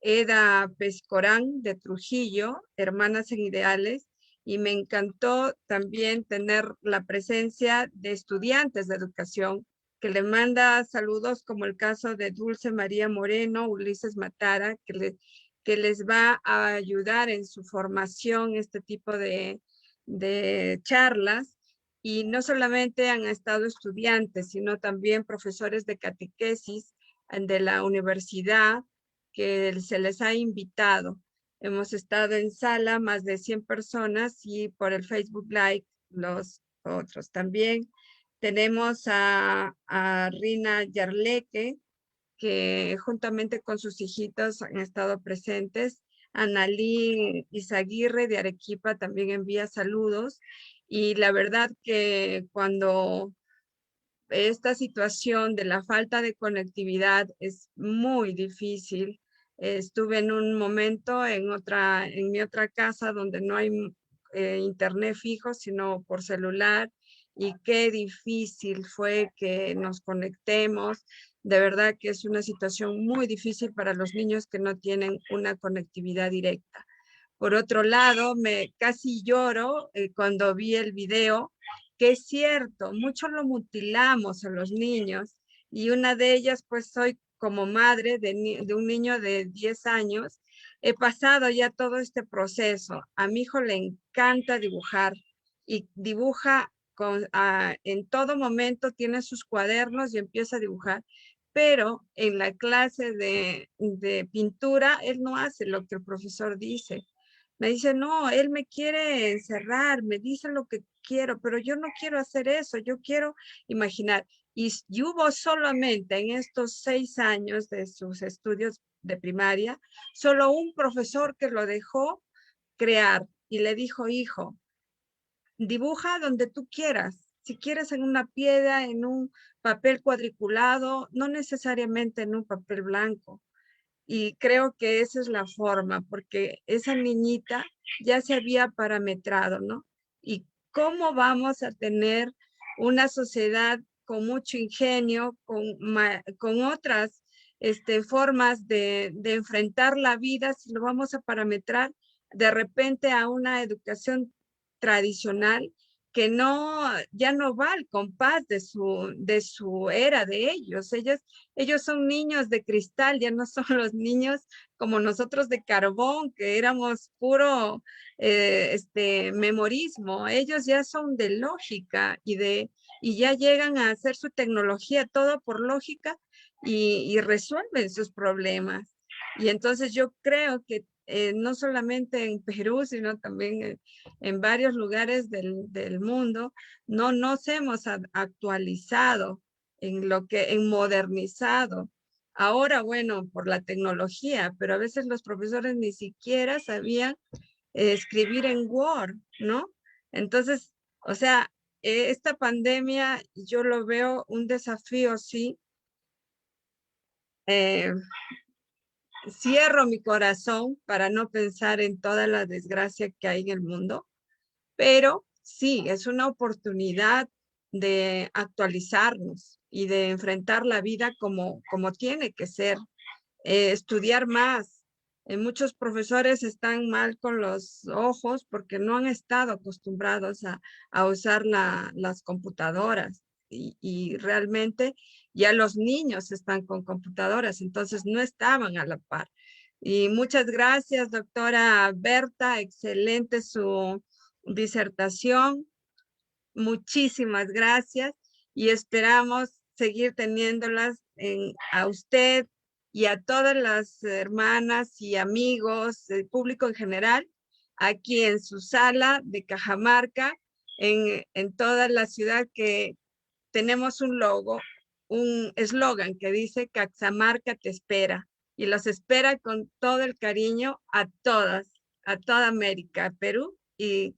Eda Pescorán de Trujillo, Hermanas en Ideales. Y me encantó también tener la presencia de estudiantes de educación que le manda saludos, como el caso de Dulce María Moreno, Ulises Matara, que les va a ayudar en su formación este tipo de charlas. Y no solamente han estado estudiantes, sino también profesores de catequesis de la universidad que se les ha invitado. Hemos estado en sala más de 100 personas y por el Facebook Live los otros. También tenemos a Rina Yarleque, que juntamente con sus hijitos han estado presentes. Analí Izaguirre de Arequipa también envía saludos. Y la verdad que cuando esta situación de la falta de conectividad es muy difícil. Estuve en un momento en mi otra casa donde no hay internet fijo, sino por celular. Y qué difícil fue que nos conectemos. De verdad que es una situación muy difícil para los niños que no tienen una conectividad directa. Por otro lado, casi lloro cuando vi el video, que es cierto, mucho lo mutilamos a los niños, y una de ellas, pues soy como madre de un niño de 10 años, he pasado ya todo este proceso. A mi hijo le encanta dibujar y dibuja en todo momento, tiene sus cuadernos y empieza a dibujar, pero en la clase de pintura, él no hace lo que el profesor dice. Me dice, no, él me quiere encerrar, me dice lo que quiero, pero yo no quiero hacer eso, yo quiero imaginar. Y hubo solamente en estos 6 años de sus estudios de primaria, solo un profesor que lo dejó crear y le dijo, hijo, dibuja donde tú quieras. Si quieres en una piedra, en un papel cuadriculado, no necesariamente en un papel blanco. Y creo que esa es la forma, porque esa niñita ya se había parametrado, ¿no? Y cómo vamos a tener una sociedad con mucho ingenio, con otras formas de enfrentar la vida, si lo vamos a parametrar de repente a una educación tradicional que ya no va al compás de su era de ellos. Ellos son niños de cristal, ya no son los niños como nosotros de carbón, que éramos puro memorismo. Ellos ya son de lógica y ya llegan a hacer su tecnología todo por lógica y resuelven sus problemas. Y entonces yo creo que no solamente en Perú, sino también en varios lugares del mundo, no nos hemos actualizado en modernizado. Ahora, bueno, por la tecnología, pero a veces los profesores ni siquiera sabían escribir en Word, ¿no? Entonces, o sea, esta pandemia yo lo veo un desafío, sí. Cierro mi corazón para no pensar en toda la desgracia que hay en el mundo, pero sí, es una oportunidad de actualizarnos y de enfrentar la vida como tiene que ser, estudiar más. Muchos profesores están mal con los ojos porque no han estado acostumbrados a usar las computadoras y realmente ya los niños están con computadoras, entonces no estaban a la par. Y muchas gracias, doctora Berta, excelente su disertación. Muchísimas gracias y esperamos seguir teniéndolas a usted y a todas las hermanas y amigos, el público en general, aquí en su sala de Cajamarca, en toda la ciudad, que tenemos un logo, un eslogan que dice Cajamarca te espera, y los espera con todo el cariño a todas, a toda América, Perú, y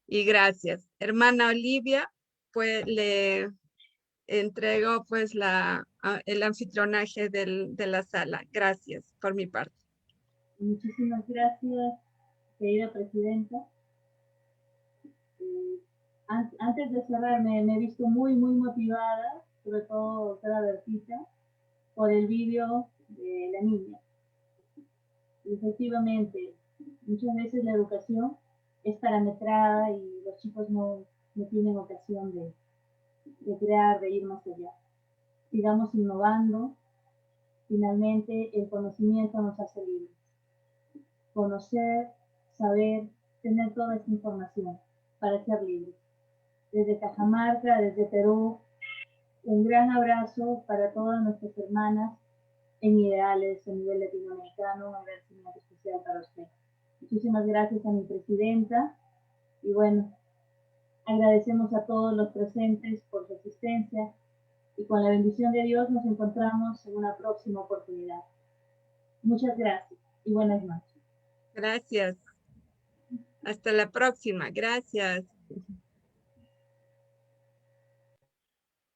gracias. Hermana Olivia, pues le entrego pues el anfitrionaje de la sala. Gracias por mi parte. Muchísimas gracias, querida presidenta. Antes de cerrar, me he visto muy motivada, sobre todo doctora Bertita, por el vídeo de la niña. Y efectivamente, muchas veces la educación es parametrada y los chicos no tienen ocasión de crear, de ir más allá. Sigamos innovando. Finalmente, el conocimiento nos hace libres. Conocer, saber, tener toda esta información para ser libres. Desde Cajamarca, desde Perú, un gran abrazo para todas nuestras hermanas en ideales a nivel latinoamericano, un agradecimiento especial para usted. Muchísimas gracias a mi presidenta y bueno, agradecemos a todos los presentes por su asistencia y con la bendición de Dios nos encontramos en una próxima oportunidad. Muchas gracias y buenas noches. Gracias. Hasta la próxima. Gracias.